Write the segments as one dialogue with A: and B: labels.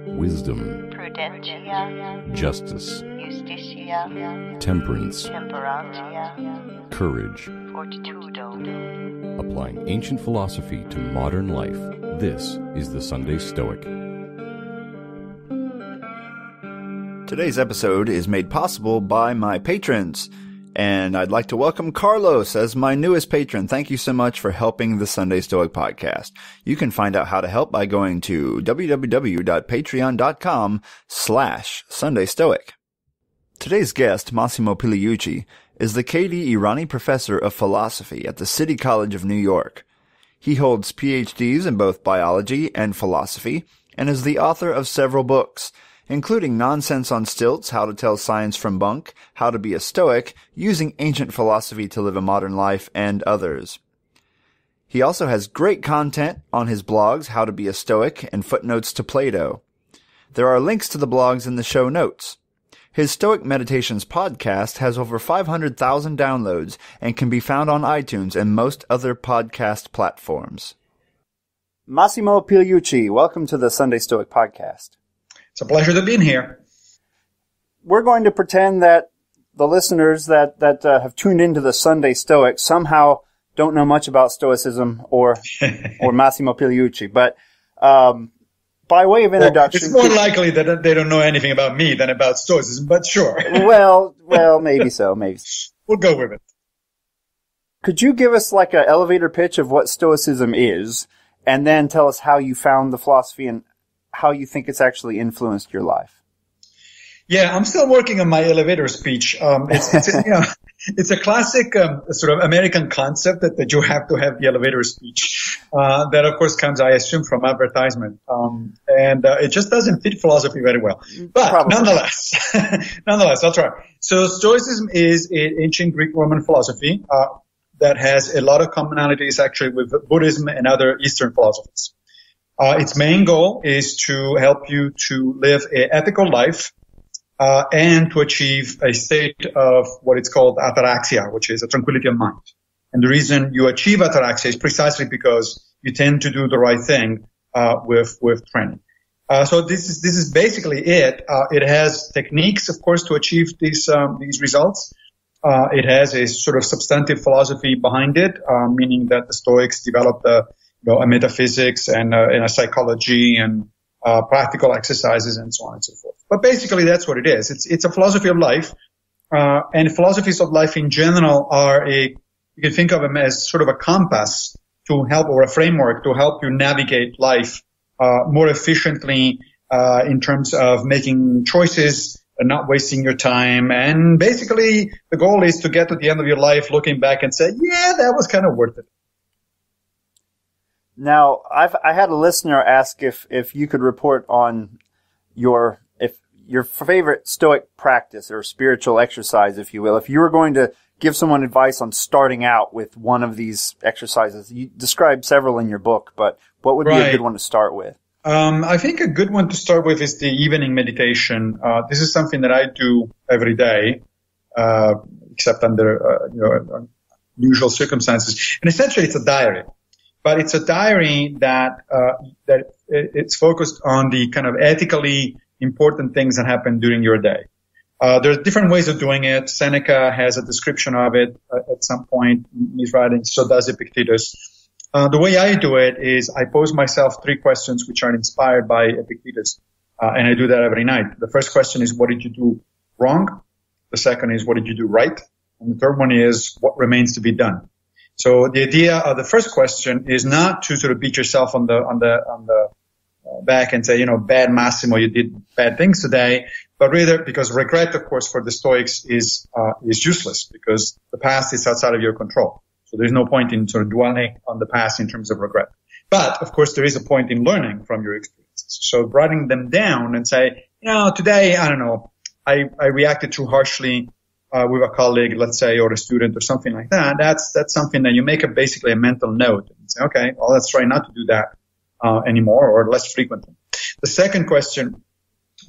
A: wisdom,
B: prudentia,
A: justice,
B: justitia,
A: temperance,
B: temperantia,
A: courage.
B: fortitudo.
A: Applying ancient philosophy to modern life, this is the Sunday Stoic.
C: Today's episode is made possible by my patrons, and I'd like to welcome Carlos as my newest patron. Thank you so much for helping the Sunday Stoic podcast. You can find out how to help by going to www.patreon.com/Sunday Stoic. Today's guest, Massimo Pigliucci, is the K.D. Irani Professor of Philosophy at the City College of New York. He holds PhDs in both biology and philosophy, and is the author of several books, including Nonsense on Stilts, How to Tell Science from Bunk, How to Be a Stoic, Using Ancient Philosophy to Live a Modern Life, and others. He also has great content on his blogs, How to Be a Stoic and Footnotes to Plato. There are links to the blogs in the show notes. His Stoic Meditations podcast has over 500,000 downloads and can be found on iTunes and most other podcast platforms. Massimo Pigliucci, welcome to the Sunday Stoic podcast.
D: It's a pleasure to be in here.
C: We're going to pretend that the listeners that have tuned into the Sunday Stoic somehow don't know much about Stoicism or Massimo Pigliucci. But by way of introduction...
D: It's more likely that they don't know anything about me than about Stoicism, but sure.
C: Well, maybe so, maybe.
D: We'll go with it.
C: Could you give us like an elevator pitch of what Stoicism is, and then tell us how you found the philosophy and how you think it's actually influenced your life?
D: Yeah, I'm still working on my elevator speech. It's a classic sort of American concept that you have to have the elevator speech. That of course comes, I assume, from advertisement, and it just doesn't fit philosophy very well. But
C: Probably.
D: nonetheless, I'll try. So Stoicism is an ancient Greek Roman philosophy that has a lot of commonalities actually with Buddhism and other Eastern philosophies. Its main goal is to help you to live an ethical life, and to achieve a state of what is called ataraxia, which is a tranquility of mind. And the reason you achieve ataraxia is precisely because you tend to do the right thing, with training. So this is basically it. It has techniques, of course, to achieve these results. It has a sort of substantive philosophy behind it, meaning that the Stoics developed a metaphysics and a psychology and practical exercises and so on and so forth. But basically, that's what it is. It's a philosophy of life, and philosophies of life in general you can think of them as sort of a compass to help, or a framework to help you navigate life more efficiently in terms of making choices and not wasting your time. And basically, the goal is to get to the end of your life looking back and say, yeah, that was kind of worth it.
C: Now, I had a listener ask if you could report on your favorite Stoic practice or spiritual exercise, if you will. If you were going to give someone advice on starting out with one of these exercises, you described several in your book, but what would be a good one to start with?
D: I think a good one to start with is the evening meditation. This is something that I do every day, except under unusual circumstances. And essentially, it's a diary. But it's a diary that it's focused on the kind of ethically important things that happen during your day. There are different ways of doing it. Seneca has a description of it at some point in his writings. So does Epictetus. The way I do it is I pose myself 3 questions which are inspired by Epictetus. And I do that every night. The first question is, what did you do wrong? The second is, what did you do right? And the third one is, what remains to be done? So the idea of the first question is not to sort of beat yourself on the back and say, bad Massimo, you did bad things today, but rather because regret, of course, for the Stoics is useless because the past is outside of your control. So there's no point in sort of dwelling on the past in terms of regret. But of course, there is a point in learning from your experiences. So writing them down and say, today, I don't know, I reacted too harshly with a colleague, let's say, or a student or something like that. That's something that you make basically a mental note and say, okay, well, let's try not to do that anymore or less frequently. The second question,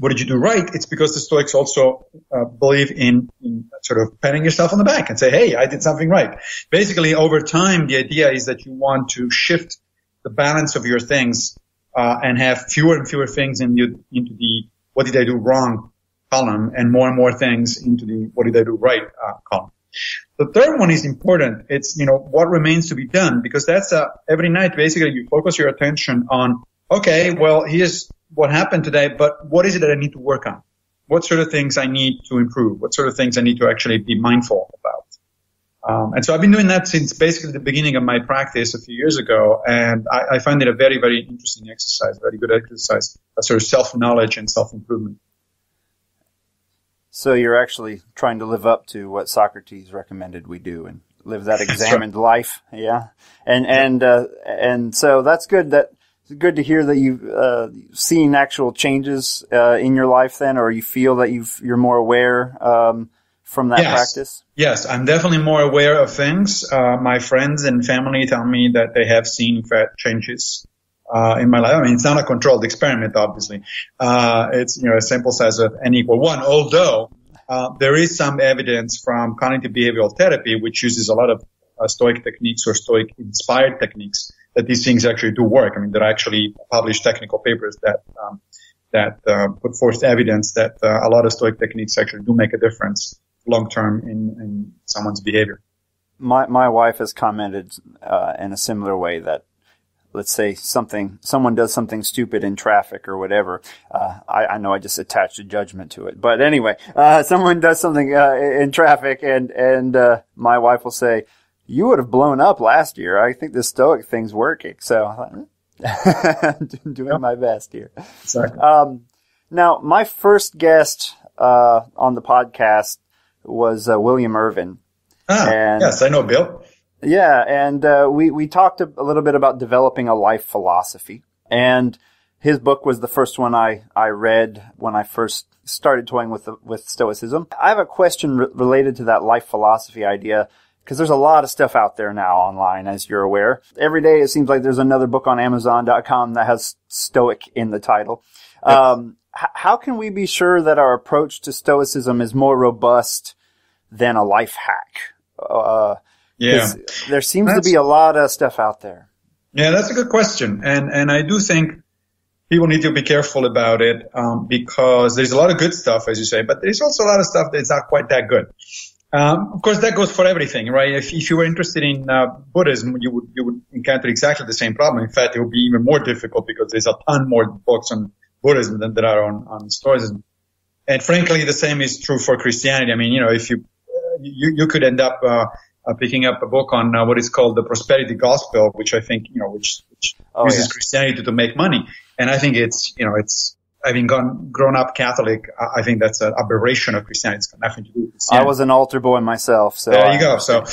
D: what did you do right? It's because the Stoics also believe in sort of patting yourself on the back and say, hey, I did something right. Basically, over time, the idea is that you want to shift the balance of your things and have fewer and fewer things into the what did I do wrong column, and more things into the what did I do right column. The third one is important. It's, what remains to be done, because that's every night basically you focus your attention on, okay, well, here's what happened today, but what is it that I need to work on? What sort of things I need to improve? What sort of things I need to actually be mindful about? And so I've been doing that since basically the beginning of my practice a few years ago, and I find it a very, very interesting exercise, very good exercise, a sort of self-knowledge and self-improvement.
C: So you're actually trying to live up to what Socrates recommended we do and live that examined life. Yeah. And so that's good. That's good to hear that you've seen actual changes in your life then, or you feel that you're more aware from that practice.
D: Yes, I'm definitely more aware of things. My friends and family tell me that they have seen changes in my life. I mean, it's not a controlled experiment, obviously. It's, a sample size of n equal 1, although there is some evidence from cognitive behavioral therapy, which uses a lot of Stoic techniques or Stoic inspired techniques, that these things actually do work. I mean, there are actually published technical papers that put forth evidence that a lot of Stoic techniques actually do make a difference long term in someone's behavior.
C: My wife has commented in a similar way that, let's say someone does something stupid in traffic or whatever. I know I just attached a judgment to it, but anyway, someone does something in traffic, and my wife will say, "You would have blown up last year. I think the Stoic thing's working." So doing my best here.
D: Exactly.
C: Now, my first guest on the podcast was William Irvin.
D: Yes, I know Bill.
C: Yeah, and we talked a little bit about developing a life philosophy, and his book was the first one I read when I first started toying with Stoicism. I have a question related to that life philosophy idea, because there's a lot of stuff out there now online, as you're aware. Every day it seems like there's another book on Amazon.com that has Stoic in the title. Yep. How can we be sure that our approach to Stoicism is more robust than a life hack? There seems to be a lot of stuff out there.
D: Yeah, that's a good question. And I do think people need to be careful about it, because there's a lot of good stuff, as you say, but there's also a lot of stuff that's not quite that good. Of course, that goes for everything, right? If you were interested in Buddhism, you would encounter exactly the same problem. In fact, it would be even more difficult because there's a ton more books on Buddhism than there are on Stoicism. And frankly, the same is true for Christianity. I mean, if you could end up picking up a book on what is called the prosperity gospel, which I think, which uses Christianity to make money. And I think it's having grown up Catholic, I think that's an aberration of Christianity. It's got nothing to do with Christianity.
C: I was an altar boy myself, so
D: there you go. So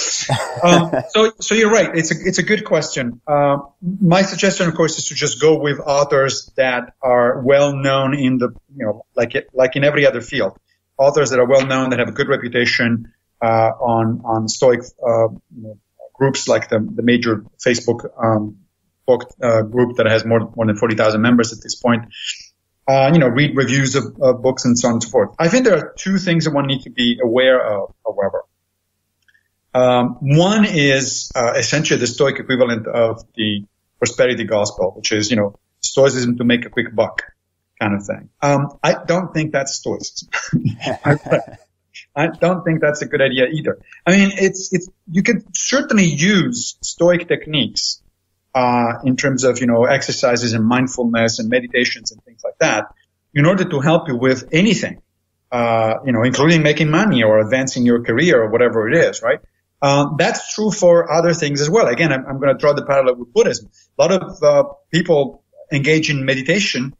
D: you're right. It's a good question. My suggestion, of course, is to just go with authors that are well known in the, like in every other field. Authors that are well known, that have a good reputation on Stoic groups, like the major Facebook book group that has more than 40,000 members at this point. Read reviews of books and so on and so forth. I think there are two things that one needs to be aware of, however. One is essentially the Stoic equivalent of the prosperity gospel, which is, Stoicism to make a quick buck kind of thing. I don't think that's Stoicism. I don't think that's a good idea either. I mean, you can certainly use Stoic techniques in terms of, exercises and mindfulness and meditations and things like that, in order to help you with anything, including making money or advancing your career or whatever it is, right? That's true for other things as well. Again, I'm going to draw the parallel with Buddhism. A lot of people engage in meditation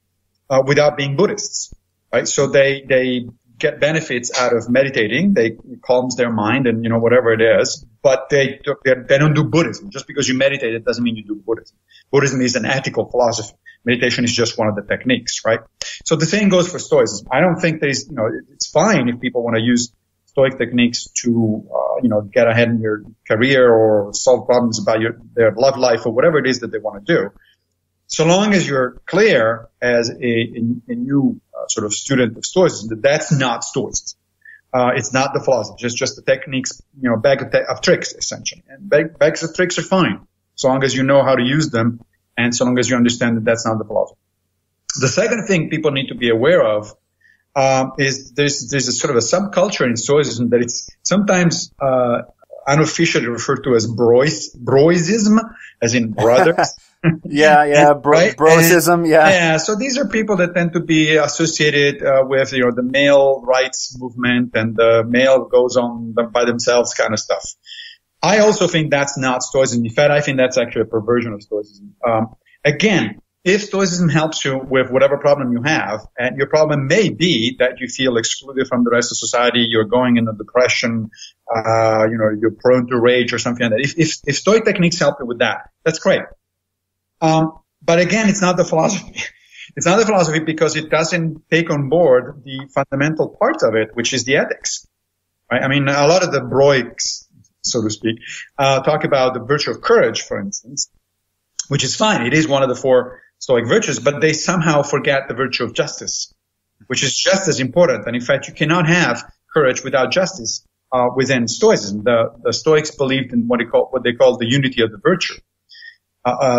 D: without being Buddhists, right? So they get benefits out of meditating. It calms their mind and, whatever it is, but they don't do Buddhism. Just because you meditate, it doesn't mean you do Buddhism. Buddhism is an ethical philosophy. Meditation is just one of the techniques, right? So the same goes for Stoicism. I don't think there's, it's fine if people want to use Stoic techniques to, get ahead in your career or solve problems about their love life or whatever it is that they want to do. So long as you're clear as a new sort of student of Stoicism that that's not Stoicism. It's not the philosophy. It's just the techniques, bag of tricks, essentially. And bags of tricks are fine, so long as you know how to use them And so long as you understand that that's not the philosophy. The second thing people need to be aware of is there's a sort of a subculture in Stoicism that it's sometimes unofficially referred to as broisism, as in brothers.
C: Right? Broisism,
D: Yeah, so these are people that tend to be associated with, the male rights movement and the male goes on by themselves kind of stuff. I also think that's not Stoicism. In fact, I think that's actually a perversion of Stoicism. Again, if Stoicism helps you with whatever problem you have, and your problem may be that you feel excluded from the rest of society, you're going into depression, you're prone to rage or something like that. If Stoic techniques help you with that, that's great. But again, it's not the philosophy. It's not the philosophy because it doesn't take on board the fundamental part of it, which is the ethics. Right? I mean, a lot of the Broics, so to speak, talk about the virtue of courage, for instance, which is fine. It is one of the 4 Stoic virtues, but they somehow forget the virtue of justice, which is just as important. And in fact, you cannot have courage without justice within Stoicism. The Stoics believed in what they call the unity of the virtue.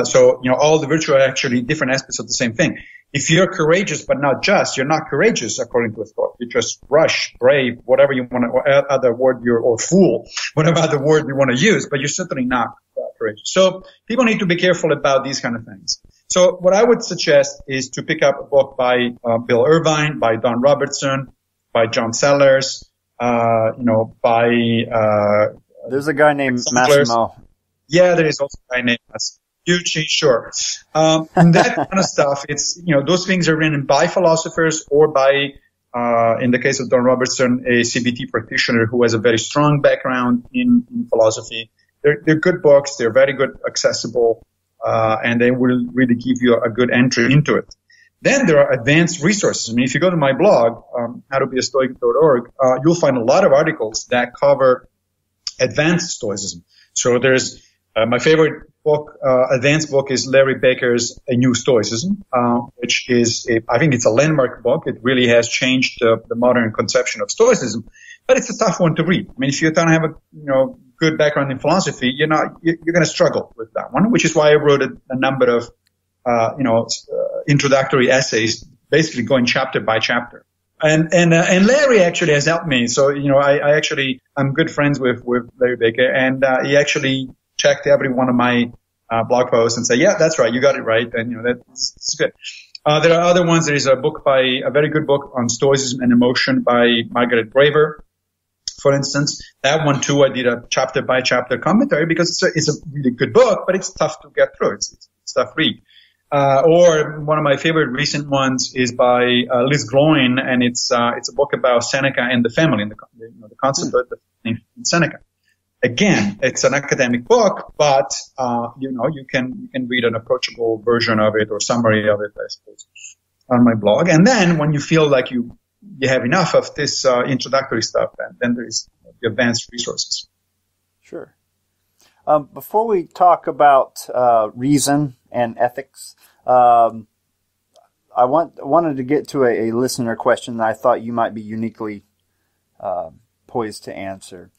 D: So all the virtue are actually different aspects of the same thing. If you're courageous but not just, you're not courageous according to a Stoic. You're just rush, brave, whatever you want to, or other word or fool, whatever other word you want to use, but you're certainly not courageous. So people need to be careful about these kind of things. So what I would suggest is to pick up a book by Bill Irvine, by Don Robertson, by John Sellers, by
C: there's a guy named Massimo.
D: Yeah, there is also a guy named Massimo Pigliucci, sure. And that kind of stuff, it's, those things are written by philosophers or by, in the case of Don Robertson, a CBT practitioner who has a very strong background in philosophy. They're good books. They're very good, accessible, and they will really give you a good entry into it. Then there are advanced resources. I mean, if you go to my blog, howtobeastoic.org, you'll find a lot of articles that cover advanced Stoicism. So there's my favorite book, advanced book, is Larry Baker's A New Stoicism, which is I think it's a landmark book. It really has changed the modern conception of Stoicism, but it's a tough one to read. I mean, if you don't have a good background in philosophy, you're going to struggle with that one, which is why I wrote a number of introductory essays, basically going chapter by chapter. And Larry actually has helped me. So, I'm good friends with Larry Baker, and he actually checked every one of my blog posts and say, yeah, that's right, you got it right, and that's good. There are other ones. There is a very good book on Stoicism and Emotion by Margaret Graver, for instance. That one too, I did a chapter by chapter commentary because it's a really good book, but it's tough to get through. It's tough read. Or one of my favorite recent ones is by Liz Gloin, and it's a book about Seneca and the family, and the concept of the family in Seneca. Again, it's an academic book, but you can read an approachable version of it or summary of it, I suppose, on my blog. And then when you feel like you have enough of this introductory stuff, then there is the advanced resources.
C: Sure. Before we talk about reason and ethics, I wanted to get to a listener question that I thought you might be uniquely poised to answer.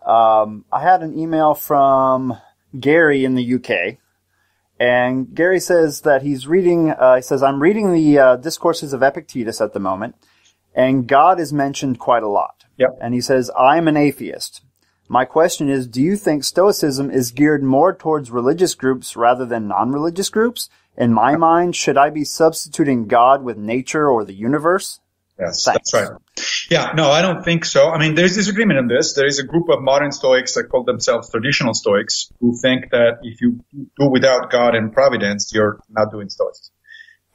C: I had an email from Gary in the UK, and Gary says that he's reading, he says, I'm reading the Discourses of Epictetus at the moment, and God is mentioned quite a lot.
D: Yep.
C: And he says, I'm an atheist. My question is, do you think Stoicism is geared more towards religious groups rather than non-religious groups? In my mind, should I be substituting God with nature or the universe?
D: Yes,
C: Thanks.
D: That's right. Yeah, no, I don't think so. I mean, there's disagreement on this. There is a group of modern Stoics that call themselves traditional Stoics who think that if you do without God and providence, you're not doing Stoicism.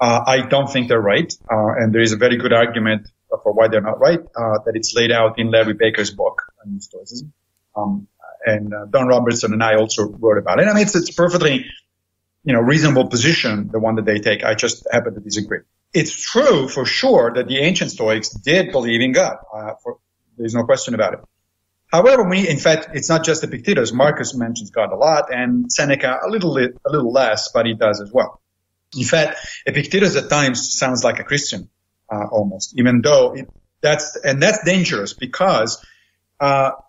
D: I don't think they're right. And there is a very good argument for why they're not right, that it's laid out in Larry Baker's book on Stoicism. And Don Robertson and I also wrote about it. I mean, it's a perfectly, reasonable position, the one that they take. I just happen to disagree. It's true for sure that the ancient Stoics did believe in God. There's no question about it. However, in fact, it's not just Epictetus. Marcus mentions God a lot, and Seneca a little less, but he does as well. In fact, Epictetus at times sounds like a Christian, almost, even though that's dangerous because,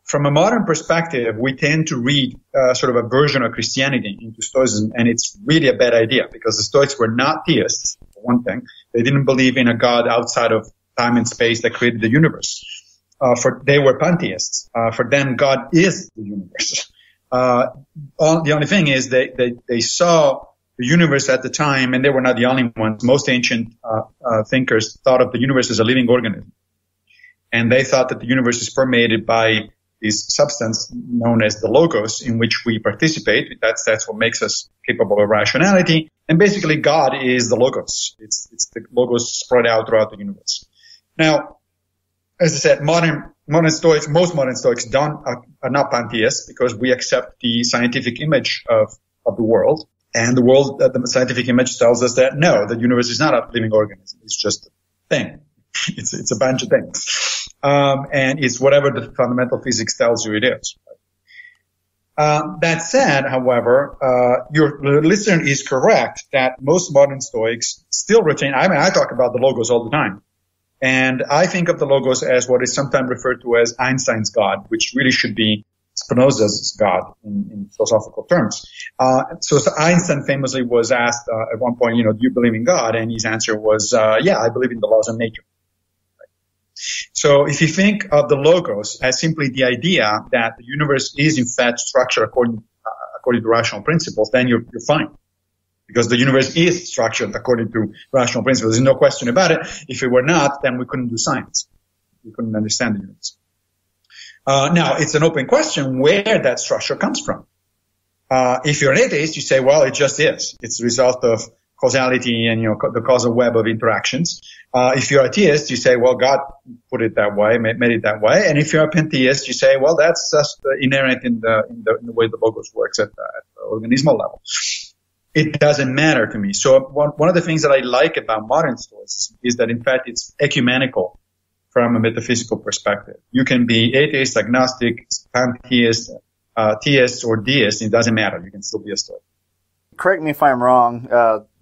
D: from a modern perspective, we tend to read sort of a version of Christianity into Stoicism, and it's really a bad idea because the Stoics were not theists, for one thing. They didn't believe in a God outside of time and space that created the universe. They were pantheists. For them, God is the universe. The only thing is they saw the universe at the time, and they were not the only ones. Most ancient thinkers thought of the universe as a living organism. And they thought that the universe is permeated by this substance known as the logos in which we participate. That's what makes us capable of rationality. And basically God is the logos. It's the logos spread out throughout the universe. Now, as I said, most modern Stoics are not pantheists because we accept the scientific image of the world. And the scientific image tells us that no, the universe is not a living organism. It's just a thing. It's a bunch of things. And it's whatever the fundamental physics tells you it is. That said, however, your listener is correct that most modern Stoics still retain, I talk about the logos all the time. And I think of the logos as what is sometimes referred to as Einstein's God, which really should be Spinoza's God in philosophical terms. So Einstein famously was asked at one point, do you believe in God? And his answer was, yeah, I believe in the laws of nature. So if you think of the logos as simply the idea that the universe is in fact structured according to rational principles, then you're fine. Because the universe is structured according to rational principles. There's no question about it. If it were not, then we couldn't do science. We couldn't understand the universe. Now, it's an open question where that structure comes from. If you're an atheist, you say, well, it just is. It's the result of causality and, the causal web of interactions. If you're a theist, you say, well, God put it that way, made it that way. And if you're a pantheist, you say, well, that's just inherent in the way the logos works at the organismal level. It doesn't matter to me. So one of the things that I like about modern Stoicism is that, in fact, it's ecumenical from a metaphysical perspective. You can be atheist, agnostic, pantheist, theist, or deist. It doesn't matter. You can still be a Stoic.
E: Correct me if I'm wrong.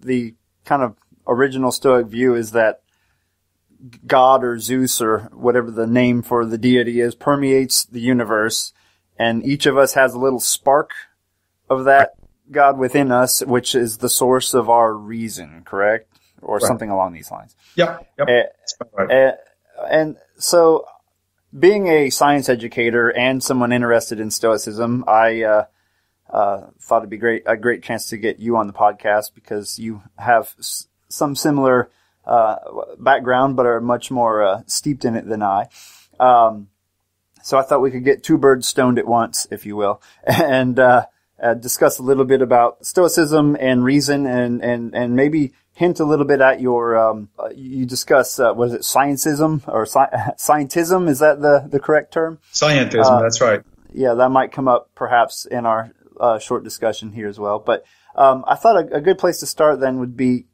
E: The kind of original Stoic view is that God or Zeus or whatever the name for the deity is permeates the universe, and each of us has a little spark of that God within us, which is the source of our reason, correct? Or something along these lines.
D: Yep.
E: And so, being a science educator and someone interested in Stoicism, I thought it'd be a great chance to get you on the podcast because you have some similar background, but are much more steeped in it than I. So I thought we could get two birds stoned at once, if you will, and discuss a little bit about Stoicism and reason, and maybe hint a little bit at your, you discuss, what is it, Scientism or Scientism? Is that the correct term?
D: Scientism, that's right.
E: Yeah, that might come up perhaps in our short discussion here as well. But I thought a good place to start then would be,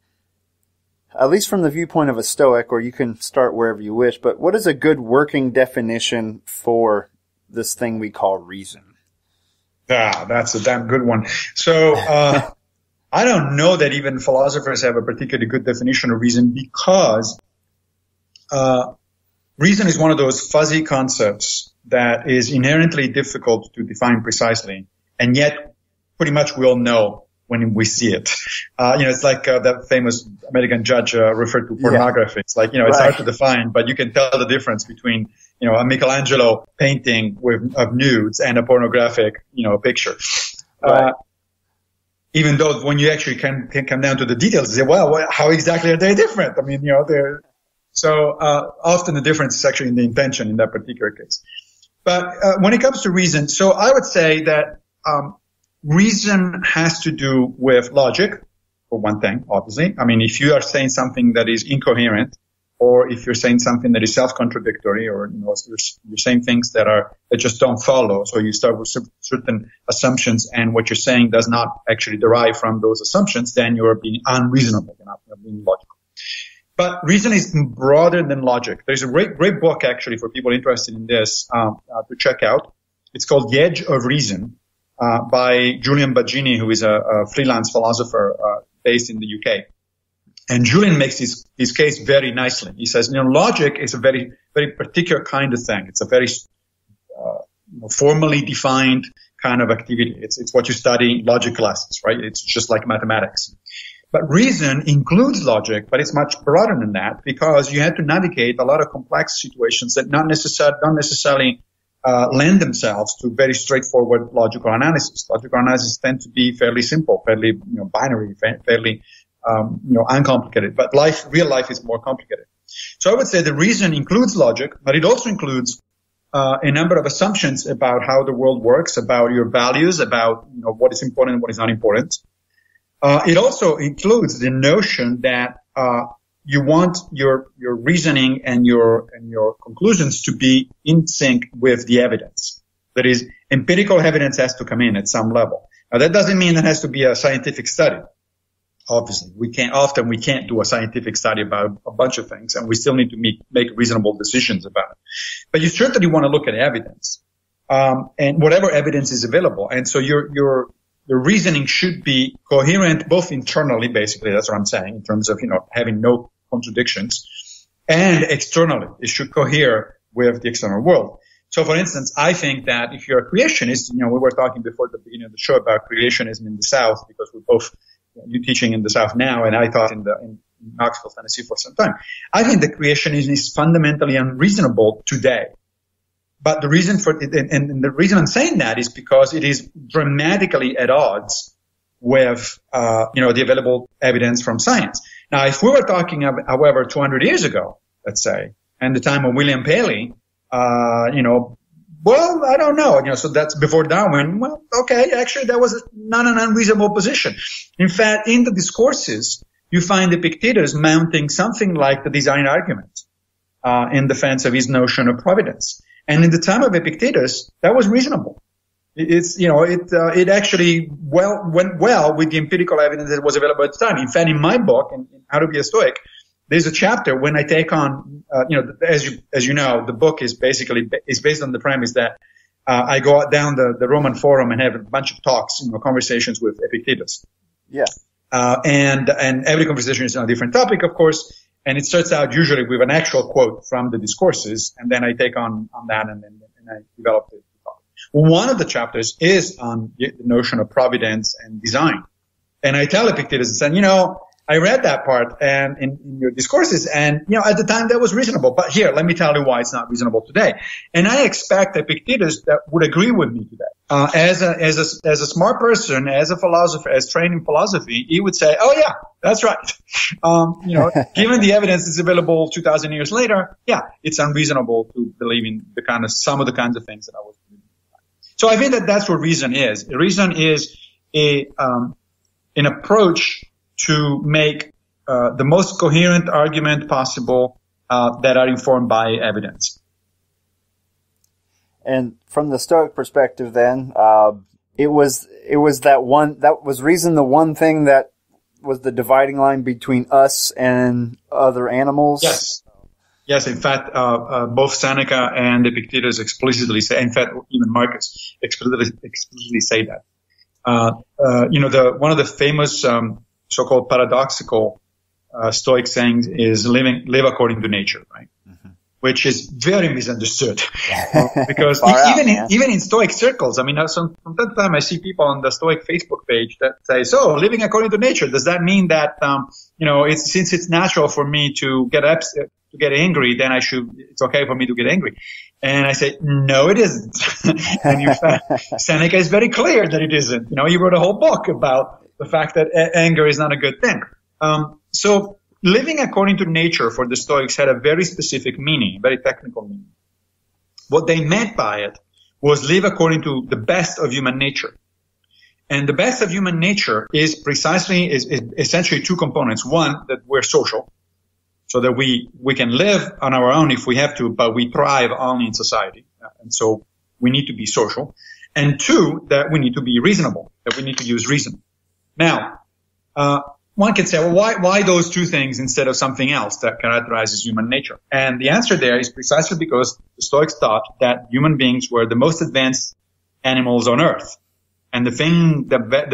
E: at least from the viewpoint of a Stoic, or you can start wherever you wish, but what is a good working definition for this thing we call reason?
D: Yeah, that's a damn good one. So, I don't know that even philosophers have a particularly good definition of reason because, reason is one of those fuzzy concepts that is inherently difficult to define precisely. And yet, pretty much we all know when we see it. It's like, that famous American judge, referred to pornography. It's like, it's hard to define, but you can tell the difference between, a Michelangelo painting of nudes and a pornographic, picture.
E: Right.
D: Even though when you actually can come down to the details, you say, well, how exactly are they different? I mean, often the difference is actually in the intention in that particular case. But, when it comes to reason, so I would say that, reason has to do with logic, for one thing, obviously. I mean, if you are saying something that is incoherent, or if you're saying something that is self-contradictory, or you're saying things that just don't follow, so you start with certain assumptions, and what you're saying does not actually derive from those assumptions, then you're being unreasonable, you're not being logical. But reason is broader than logic. There's a great book actually for people interested in this to check out. It's called The Edge of Reason by Julian Baggini, who is a freelance philosopher based in the UK. And Julian makes his case very nicely. He says, logic is a very, very particular kind of thing. It's a very, formally defined kind of activity. It's what you study in logic classes, right? It's just like mathematics. But reason includes logic, but it's much broader than that because you have to navigate a lot of complex situations that don't necessarily lend themselves to very straightforward logical analysis. Logical analysis tend to be fairly simple, fairly binary, fairly uncomplicated. But real life is more complicated. So I would say the reason includes logic, but it also includes a number of assumptions about how the world works, about your values, about what is important and what is not important. It also includes the notion that you want your reasoning and your conclusions to be in sync with the evidence. That is, empirical evidence has to come in at some level. Now that doesn't mean it has to be a scientific study. Obviously, we can't do a scientific study about a bunch of things, and we still need to make reasonable decisions about it. But you certainly want to look at evidence, and whatever evidence is available. And so your reasoning should be coherent both internally, basically, that's what I'm saying, in terms of, having no contradictions, and externally. It should cohere with the external world. So, for instance, I think that if you're a creationist, we were talking before the beginning of the show about creationism in the South, because we're both, you teaching in the South now, and I taught in Knoxville, Tennessee for some time. I think that creationism is fundamentally unreasonable today. But the reason for it, and the reason I'm saying that is because it is dramatically at odds with, the available evidence from science. Now, if we were talking, however, 200 years ago, let's say, and the time of William Paley, well, I don't know, so that's before Darwin. Well, okay, actually, that was not an unreasonable position. In fact, in the discourses, you find Epictetus mounting something like the design argument, in defense of his notion of providence. And in the time of Epictetus, that was reasonable. It actually went well with the empirical evidence that was available at the time. In fact, in my book, in How to Be a Stoic, there's a chapter when I take on, as you know, the book is based on the premise that, I go down the Roman Forum and have a bunch of talks, conversations with Epictetus.
E: Yeah.
D: And every conversation is on a different topic, of course. And it starts out usually with an actual quote from the discourses, and then I take on that and I develop it. One of the chapters is on the notion of providence and design. And I tell Epictetus, and I read that part and in your discourses, and at the time that was reasonable. But here, let me tell you why it's not reasonable today. And I expect Epictetus that would agree with me today. As a smart person, as a philosopher, as trained in philosophy, he would say, "Oh yeah, that's right." Given the evidence that's available 2,000 years later, yeah, it's unreasonable to believe in some of the kinds of things that I was believing. So I think that that's what reason is. Reason is an approach to make the most coherent argument possible that are informed by evidence.
E: And from the Stoic perspective, then it was reason the one thing that was the dividing line between us and other animals.
D: Yes. In fact, both Seneca and Epictetus explicitly say. In fact, even Marcus explicitly say that. One of the famous so-called paradoxical Stoic sayings is live according to nature, right? Mm-hmm. Which is very misunderstood because even in Stoic circles, from time to time I see people on the Stoic Facebook page that say, "So, living according to nature, does that mean that since it's natural for me to get upset, to get angry, then it's okay for me to get angry?" And I say, no, it isn't. And in fact, Seneca is very clear that it isn't. He wrote a whole book about the fact that anger is not a good thing. So living according to nature for the Stoics had a very specific meaning, very technical meaning. What they meant by it was live according to the best of human nature. And the best of human nature is essentially two components. One, that we're social, so that we can live on our own if we have to, but we thrive only in society. And so we need to be social. And two, that we need to be reasonable, that we need to use reason. Now, one can say, well, why those two things instead of something else that characterizes human nature? And the answer there is precisely because the Stoics thought that human beings were the most advanced animals on earth. And the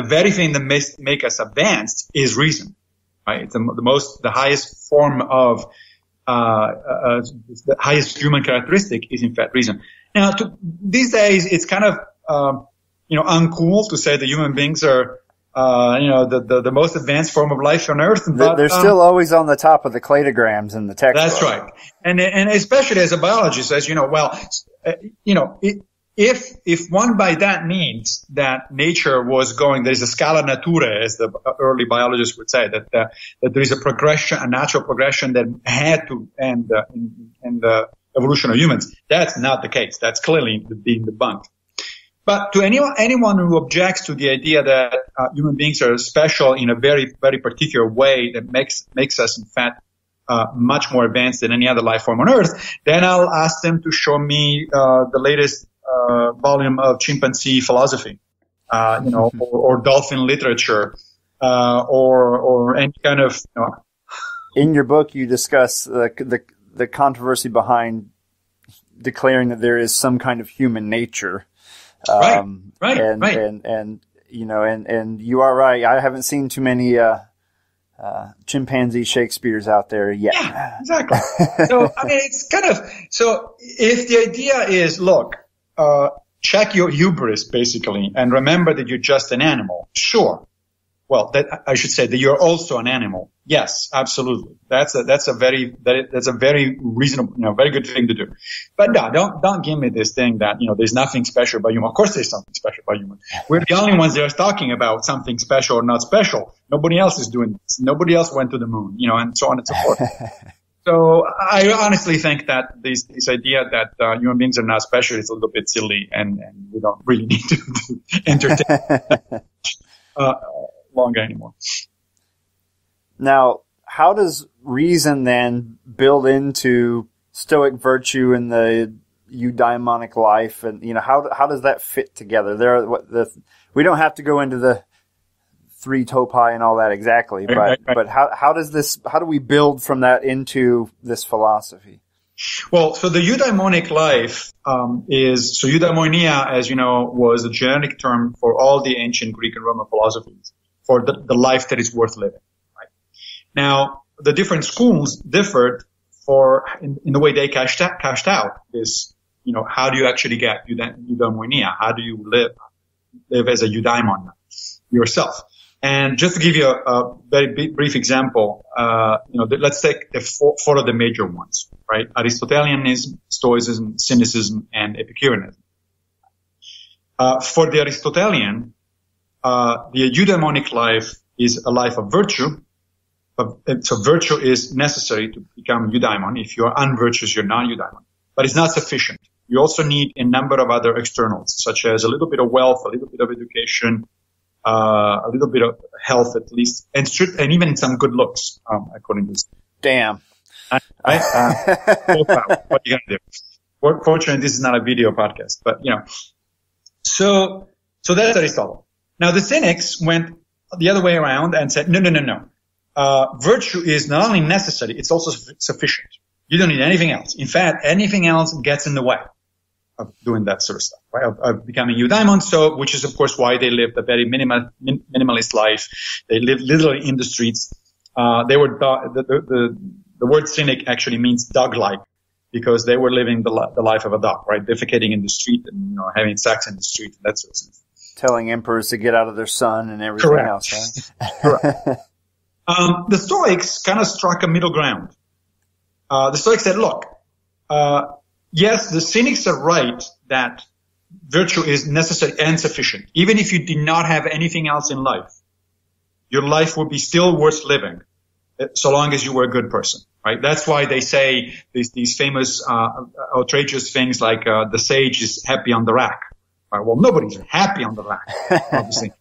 D: very thing that make us advanced is reason, right? The highest form of the highest human characteristic is in fact reason. Now, these days, it's kind of, uncool to say that human beings are, the most advanced form of life on Earth. But
E: they're still always on the top of the cladograms in the textbook.
D: That's right. And especially as a biologist, as you know, if one by that means that nature was going, there's a scala naturae, as the early biologists would say, that there is a progression, a natural progression that had to end in the evolution of humans. That's not the case. That's clearly being debunked. But to anyone who objects to the idea that human beings are special in a very, very particular way that makes us, in fact, much more advanced than any other life form on Earth, then I'll ask them to show me the latest volume of chimpanzee philosophy, or dolphin literature, or any kind of.
E: In your book, you discuss the controversy behind declaring that there is some kind of human nature.
D: Right.
E: And you are right. I haven't seen too many chimpanzee Shakespeares out there yet.
D: Yeah, exactly. So it's kind of so. If the idea is, look, check your hubris basically, and remember that you're just an animal. Sure. Well, that I should say that you're also an animal. Yes, absolutely. That's a very reasonable, very good thing to do. But no, don't give me this thing that, there's nothing special about human. Of course there's something special about human. We're the only ones that are talking about something special or not special. Nobody else is doing this. Nobody else went to the moon, and so on and so forth. So I honestly think that this idea that human beings are not special is a little bit silly, and we don't really need to entertain longer anymore.
E: Now, how does reason then build into Stoic virtue and the eudaimonic life, and how does that fit together? We don't have to go into the three topi and all that exactly, but how do we build from that into this philosophy?
D: Well, so the eudaimonic life eudaimonia, as you know, was a generic term for all the ancient Greek and Roman philosophies for the life that is worth living. Right? Now, the different schools differed in the way they cashed out this. How do you actually get eudaimonia? How do you live as a eudaimon yourself? And just to give you a very brief example, let's take the four of the major ones, right? Aristotelianism, Stoicism, Cynicism, and Epicureanism. For the Aristotelian, the eudaimonic life is a life of virtue. So virtue is necessary to become eudaimon. If you're unvirtuous, you're not eudaimon. But it's not sufficient. You also need a number of other externals, such as a little bit of wealth, a little bit of education, a little bit of health at least, and even some good looks, according to this.
E: Damn.
D: What are you gonna do? Fortunately, this is not a video podcast, but so that's Aristotle. Now the Cynics went the other way around and said, no. Virtue is not only necessary, it's also sufficient. You don't need anything else. In fact, anything else gets in the way of doing that sort of stuff, right? Of becoming eudaimon. So, which is of course why they lived a very minimalist life. They lived literally in the streets. They were the word cynic actually means dog-like, because they were living the life of a dog, right? Defecating in the street and having sex in the street and that sort of stuff.
E: Telling emperors to get out of their sun and everything else, right?
D: Correct. The Stoics kind of struck a middle ground. The Stoics said, look, yes, the Cynics are right that virtue is necessary and sufficient. Even if you did not have anything else in life, your life would be still worth living, so long as you were a good person, right? That's why they say these famous, outrageous things like, the sage is happy on the rack. Right? Well, nobody's happy on the rack, obviously.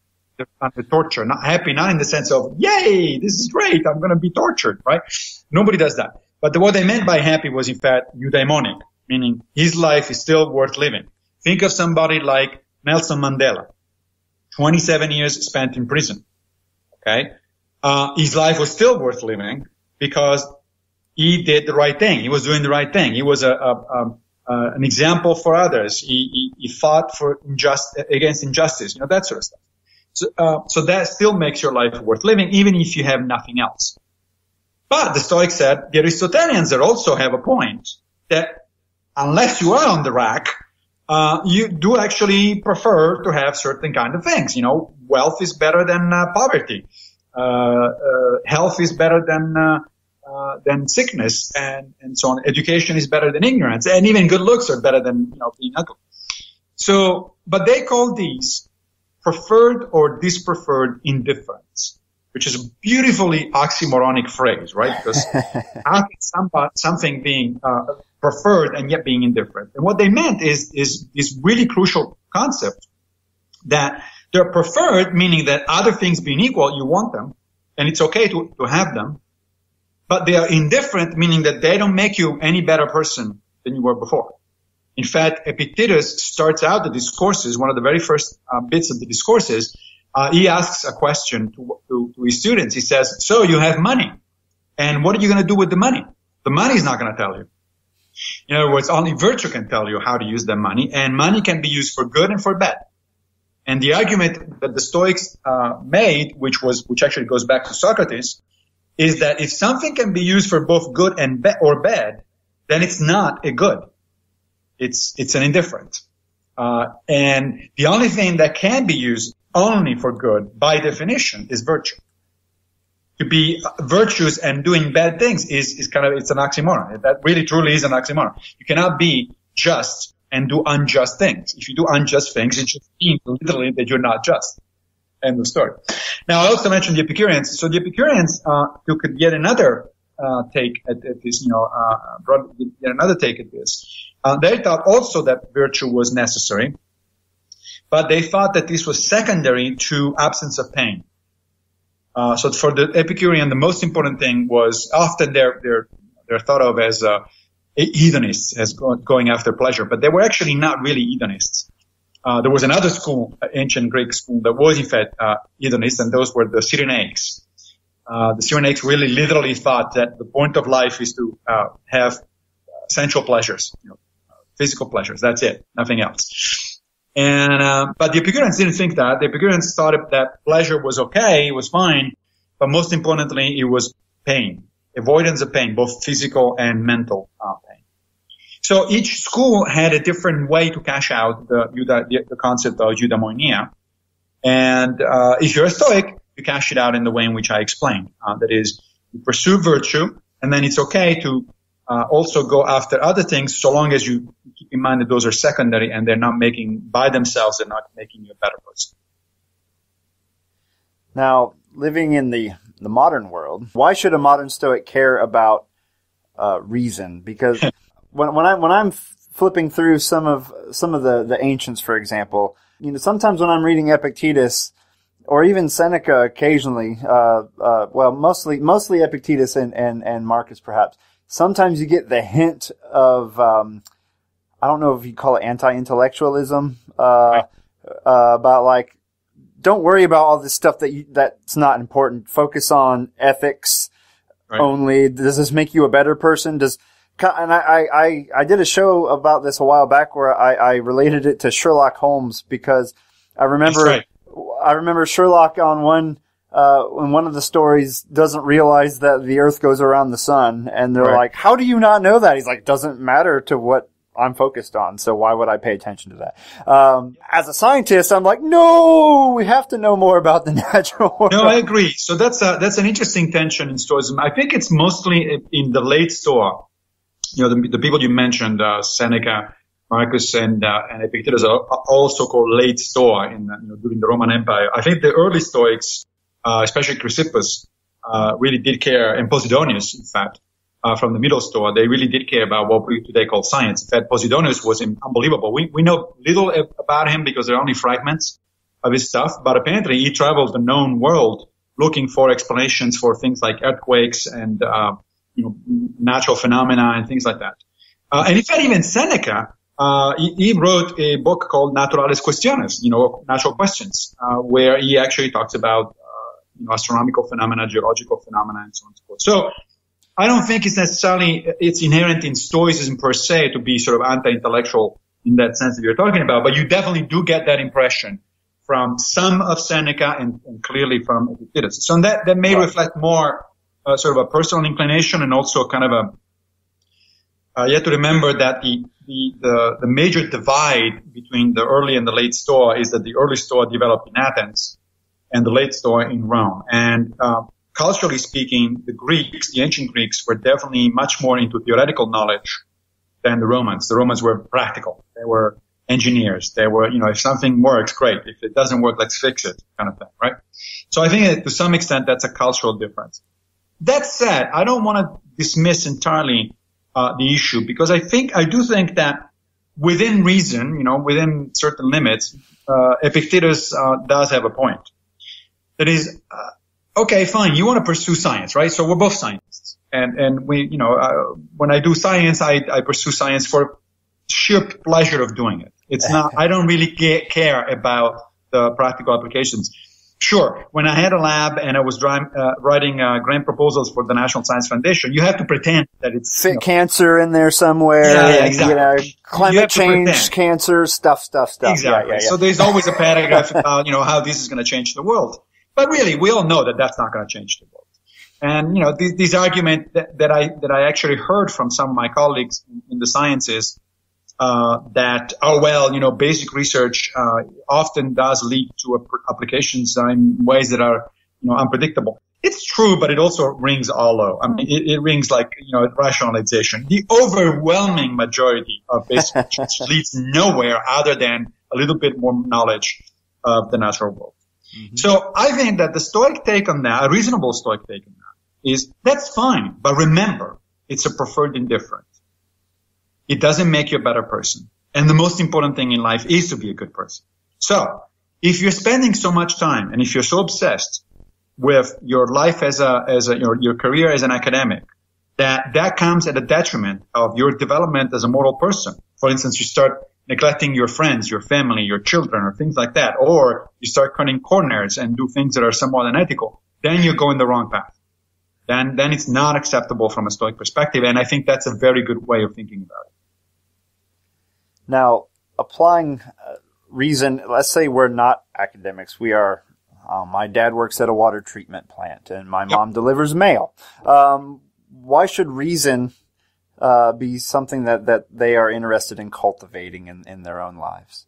D: Under torture, not happy, not in the sense of, yay, this is great, I'm going to be tortured, right? Nobody does that. But what they meant by happy was, in fact, eudaimonic, meaning his life is still worth living. Think of somebody like Nelson Mandela, 27 years spent in prison, okay? His life was still worth living because he did the right thing. He was doing the right thing. He was an example for others. He fought against injustice, that sort of stuff. So that still makes your life worth living, even if you have nothing else. But the Stoics said the Aristotelians also have a point that unless you are on the rack, you do actually prefer to have certain kind of things. You know, wealth is better than poverty. Health is better than sickness, and so on. Education is better than ignorance, and even good looks are better than, being ugly. So, but they call these preferred or dispreferred indifference, which is a beautifully oxymoronic phrase, right? Because how can something being preferred and yet being indifferent? And what they meant is this really crucial concept that they're preferred, meaning that other things being equal, you want them, and it's okay to have them. But they are indifferent, meaning that they don't make you any better person than you were before. In fact, Epictetus starts out the discourses, one of the very first bits of the discourses, he asks a question to his students. He says, so you have money, and what are you going to do with the money? The money is not going to tell you. In other words, only virtue can tell you how to use that money, and money can be used for good and for bad. And the argument that the Stoics made, which actually goes back to Socrates, is that if something can be used for both good and or bad, then it's not a good. It's an indifferent. And the only thing that can be used only for good, by definition, is virtue. To be virtuous and doing bad things it's an oxymoron. That really truly is an oxymoron. You cannot be just and do unjust things. If you do unjust things, it just means literally that you're not just. End of story. Now, I also mentioned the Epicureans. So the Epicureans took yet another take at this, brought yet another take at this. They thought also that virtue was necessary, but they thought that this was secondary to absence of pain. So for the Epicurean, the most important thing was often they're thought of as hedonists, as going after pleasure, but they were actually not really hedonists. There was another school, ancient Greek school, that was in fact hedonists, and those were the Cyrenaics. The Cyrenaics really literally thought that the point of life is to have sensual pleasures, physical pleasures. That's it, nothing else. And but the Epicureans didn't think that. The Epicureans thought that pleasure was okay, it was fine, but most importantly, it was pain, avoidance of pain, both physical and mental pain. So each school had a different way to cash out the concept of Eudaimonia. And if you're a Stoic, you cash it out in the way in which I explained. That is, you pursue virtue, and then it's okay to also go after other things, so long as you keep in mind that those are secondary and they're not by themselves, they're not making you a better person.
E: Now, living in the modern world, why should a modern Stoic care about reason? Because when I'm flipping through some of the ancients, for example, sometimes when I'm reading Epictetus or even Seneca occasionally, mostly Epictetus and Marcus perhaps, sometimes you get the hint of, I don't know if you call it anti-intellectualism, about like, don't worry about all this stuff that's not important. Focus on ethics only. Does this make you a better person? And I did a show about this a while back where I related it to Sherlock Holmes, because I remember Sherlock on in one of the stories doesn't realize that the earth goes around the sun, and they're like, how do you not know that? He's like, doesn't matter to what I'm focused on, so why would I pay attention to that? As a scientist, I'm like, no, we have to know more about the natural world.
D: No, I agree. So that's an interesting tension in Stoicism. I think it's mostly in the late Stoa. The people you mentioned, Seneca, Marcus, and Epictetus are also called late Stoa during the Roman Empire. I think the early Stoics, especially Chrysippus, really did care, and Posidonius, in fact, from the middle Stoa, they really did care about what we today call science. In fact, Posidonius was unbelievable. We know little about him because there are only fragments of his stuff, but apparently he traveled the known world looking for explanations for things like earthquakes and natural phenomena and things like that. And in fact, even Seneca, he wrote a book called Naturalis Questiones, natural questions, where he actually talks about, astronomical phenomena, geological phenomena, and so on and so forth. So I don't think it's inherent in Stoicism per se to be sort of anti-intellectual in that sense that you're talking about, but you definitely do get that impression from some of Seneca and clearly from Epictetus. So that may reflect more sort of a personal inclination and also kind of you have to remember that the major divide between the early and the late Stoa is that the early Stoa developed in Athens and the late Stoa in Rome. And culturally speaking, the ancient Greeks were definitely much more into theoretical knowledge than the Romans. The Romans were practical. They were engineers. They were, if something works, great. If it doesn't work, let's fix it, kind of thing, right? So I think that to some extent that's a cultural difference. That said, I don't want to dismiss entirely the issue, because I do think that within reason, within certain limits, Epictetus does have a point. That is, okay, fine, you want to pursue science, right? So we're both scientists. And we, when I do science, I pursue science for sheer pleasure of doing it. It's not, I don't really care about the practical applications. Sure, when I had a lab and I was writing grant proposals for the National Science Foundation, you have to pretend that it's
E: fit cancer in there somewhere.
D: Yeah, exactly.
E: Climate change, cancer, stuff.
D: Exactly.
E: Yeah.
D: So there's always a paragraph about how this is going to change the world. But really, we all know that that's not going to change the world. And these arguments that I actually heard from some of my colleagues in the sciences. That basic research often does lead to applications in ways that are unpredictable. It's true, but it also rings hollow. I mean, it rings like rationalization. The overwhelming majority of basic research leads nowhere other than a little bit more knowledge of the natural world. Mm-hmm. So I think that the Stoic take on that, a reasonable Stoic take on that, is that's fine, but remember, it's a preferred indifference. It doesn't make you a better person. And the most important thing in life is to be a good person. So if you're spending so much time and if you're so obsessed with your life as your career as an academic, that comes at a detriment of your development as a moral person. For instance, you start neglecting your friends, your family, your children, or things like that, or you start cutting corners and do things that are somewhat unethical, then you're going the wrong path. Then it's not acceptable from a Stoic perspective. And I think that's a very good way of thinking about it.
E: Now, applying reason, let's say we're not academics. We are, my dad works at a water treatment plant and my mom delivers mail. Why should reason be something that they are interested in cultivating in their own lives?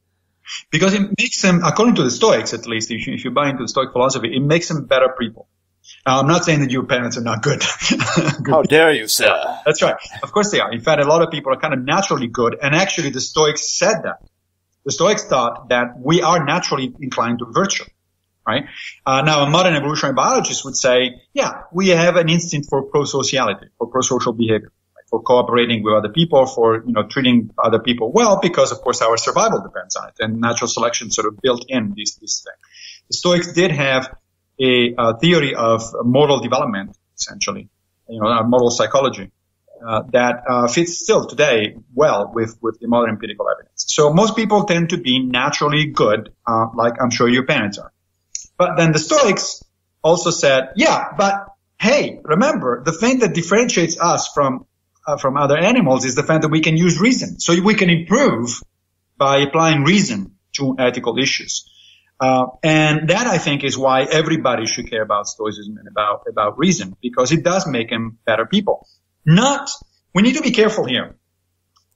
D: Because it makes them, according to the Stoics at least, if you buy into the Stoic philosophy, it makes them better people. Now, I'm not saying that your parents are not good.
E: How dare you, sir?
D: Yeah, that's right. Of course they are. In fact, a lot of people are kind of naturally good. And actually, the Stoics said that. The Stoics thought that we are naturally inclined to virtue, right? Now, a modern evolutionary biologist would say, yeah, we have an instinct for prosociality, for prosocial behavior, right? For cooperating with other people, for, treating other people well, because, of course, our survival depends on it. And natural selection sort of built in this thing. The Stoics did have a theory of moral development, essentially, moral psychology, that fits still today well with the modern empirical evidence. So most people tend to be naturally good, like I'm sure your parents are. But then the Stoics also said, yeah, but hey, remember, the thing that differentiates us from other animals is the fact that we can use reason. So we can improve by applying reason to ethical issues. And that, I think, is why everybody should care about Stoicism and about reason, because it does make them better people. We need to be careful here.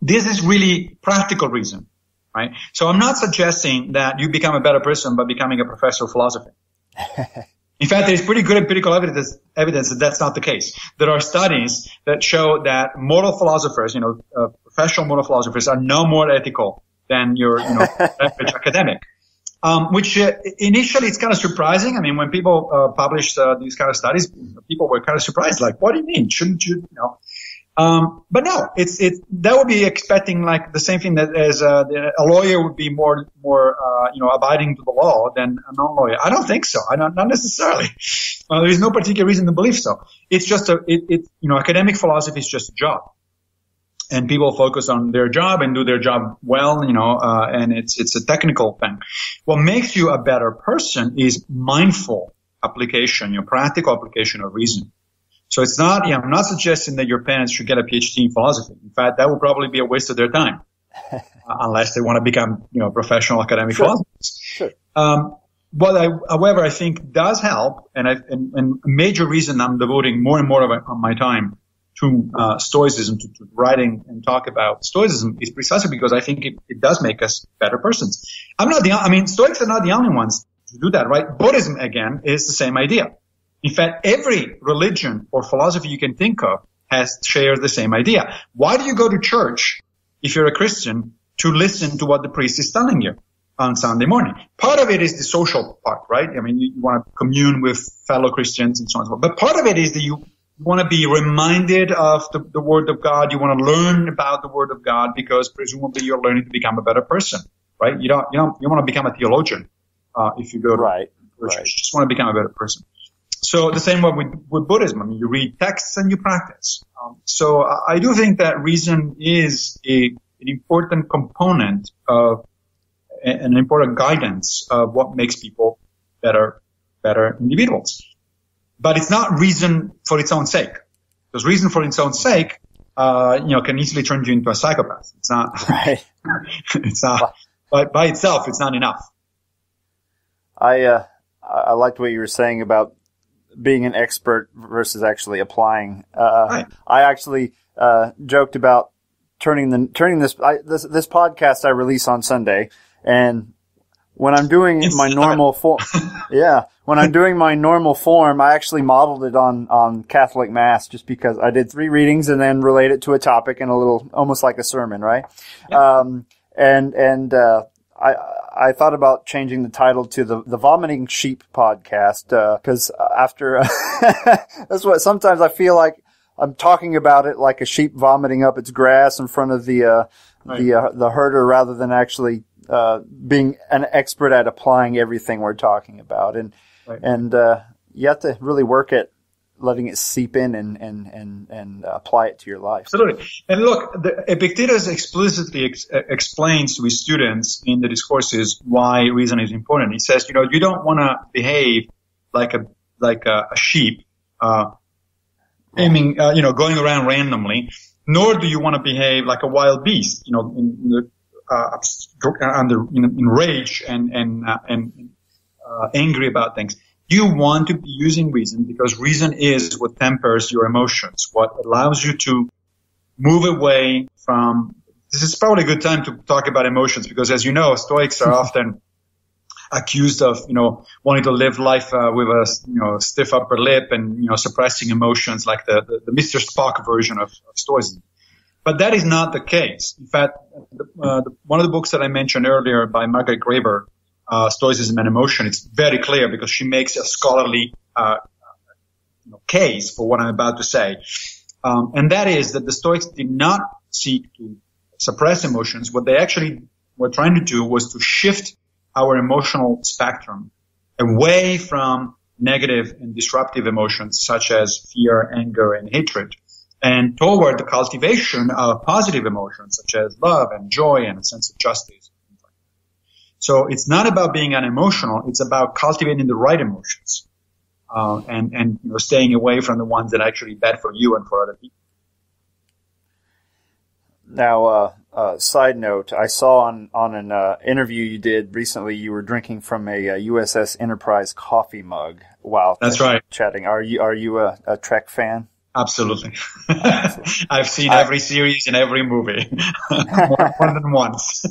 D: This is really practical reason, right? So I'm not suggesting that you become a better person by becoming a professor of philosophy. In fact, there's pretty good empirical evidence that that's not the case. There are studies that show that moral philosophers, professional moral philosophers are no more ethical than your, average academic. Which initially it's kind of surprising. I mean, when people published these kind of studies, people were kind of surprised, like, what do you mean? Shouldn't you, but no, that would be expecting like the same thing that as a lawyer would be more abiding to the law than a non-lawyer. I don't think so. Not necessarily. There's no particular reason to believe so. It's just academic philosophy is just a job. And people focus on their job and do their job well, and it's a technical thing. What makes you a better person is mindful application, practical application of reason. So it's not, I'm not suggesting that your parents should get a PhD in philosophy. In fact, that would probably be a waste of their time, unless they want to become, professional academic philosophers.
E: Sure.
D: However, I think does help, and a major reason I'm devoting more and more of my time to Stoicism, to writing and talk about Stoicism, is precisely because I think it does make us better persons. Stoics are not the only ones to do that, right? Buddhism, again, is the same idea. In fact, every religion or philosophy you can think of shares the same idea. Why do you go to church if you're a Christian to listen to what the priest is telling you on Sunday morning? Part of it is the social part, right? I mean, you want to commune with fellow Christians and so on and so forth. But part of it is that you want to be reminded of the Word of God. You want to learn about the Word of God because presumably you're learning to become a better person, right? You want to become a theologian if you go to church. You just want to become a better person. So the same way with Buddhism. I mean, you read texts and you practice. So I do think that reason is an important component of an important guidance of what makes people better individuals. But it's not reason for its own sake. Because reason for its own sake, can easily turn you into a psychopath. It's not, right. It's not, by itself, it's not enough.
E: I liked what you were saying about being an expert versus actually applying. Right. I actually, joked about turning this podcast I release on Sunday, and when I'm doing my normal form, when I'm doing my normal form, I actually modeled it on Catholic Mass just because I did 3 readings and then relate it to a topic in a little, almost like a sermon, right? Yeah. I thought about changing the title to the Vomiting Sheep Podcast, cause after, that's what sometimes I feel like I'm talking about it like a sheep vomiting up its grass in front of the herder rather than actually being an expert at applying everything we're talking about. And you have to really work at letting it seep in and apply it to your life.
D: Absolutely. And look, Epictetus explicitly explains to his students in the discourses why reason is important. He says, you don't want to behave like a sheep, going around randomly, nor do you want to behave like a wild beast, in rage and angry about things. You want to be using reason because reason is what tempers your emotions, what allows you to move away from. This is probably a good time to talk about emotions because, as you know, Stoics are often accused of, wanting to live life with a, stiff upper lip and, suppressing emotions like the Mr. Spock version of Stoicism. But that is not the case. In fact, one of the books that I mentioned earlier by Margaret Graeber, Stoicism and Emotion, it's very clear because she makes a scholarly case for what I'm about to say. And that is that the Stoics did not seek to suppress emotions. What they actually were trying to do was to shift our emotional spectrum away from negative and disruptive emotions such as fear, anger, and hatred, and toward the cultivation of positive emotions such as love and joy and a sense of justice. So it's not about being unemotional. It's about cultivating the right emotions, and staying away from the ones that are actually bad for you and for other people.
E: Now, side note, I saw on an interview you did recently, you were drinking from a USS Enterprise coffee mug while
D: That's right.
E: chatting. Are you a Trek fan?
D: Absolutely. I've seen every series and every movie more than once.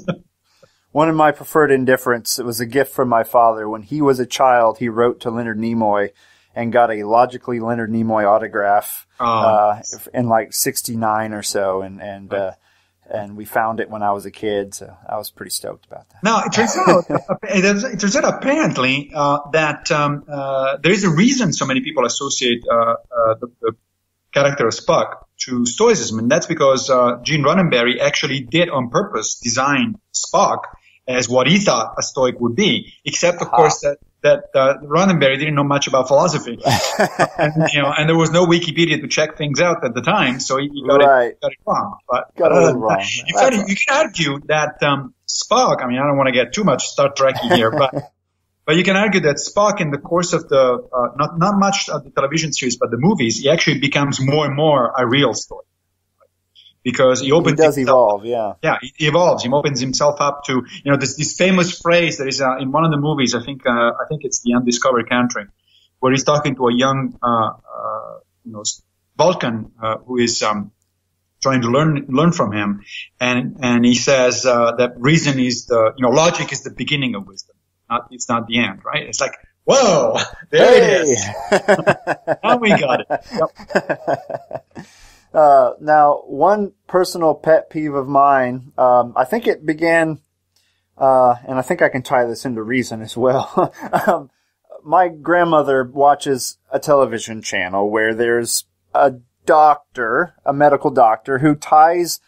E: One of my preferred indifference, it was a gift from my father. When he was a child, he wrote to Leonard Nimoy and got a logically Leonard Nimoy autograph in like 1969 or so, and we found it when I was a kid, so I was pretty stoked about that.
D: Now, it turns out apparently that there is a reason so many people associate the character of Spock to Stoicism, and that's because Gene Roddenberry actually did on purpose design Spock as what he thought a Stoic would be, except of course that Roddenberry didn't know much about philosophy, and there was no Wikipedia to check things out at the time, so he got it wrong. But
E: got it wrong.
D: You can argue that Spock. I mean, I don't want to get too much Star Trek-y here, but you can argue that Spock, in the course of the not much of the television series, but the movies, he actually becomes more and more a real Stoic. because he opens.
E: He does
D: himself
E: evolve, yeah.
D: Yeah, he evolves. He opens himself up to, this famous phrase that is in one of the movies. I think it's The Undiscovered Country, where he's talking to a young, Vulcan, who is, trying to learn from him. And he says, that reason is logic is the beginning of wisdom. It's not the end, right? It's like, whoa, there it is. Now we got it. Yep.
E: Now, one personal pet peeve of mine, I think it began, and I think I can tie this into reason as well. My grandmother watches a television channel where there's a medical doctor, who ties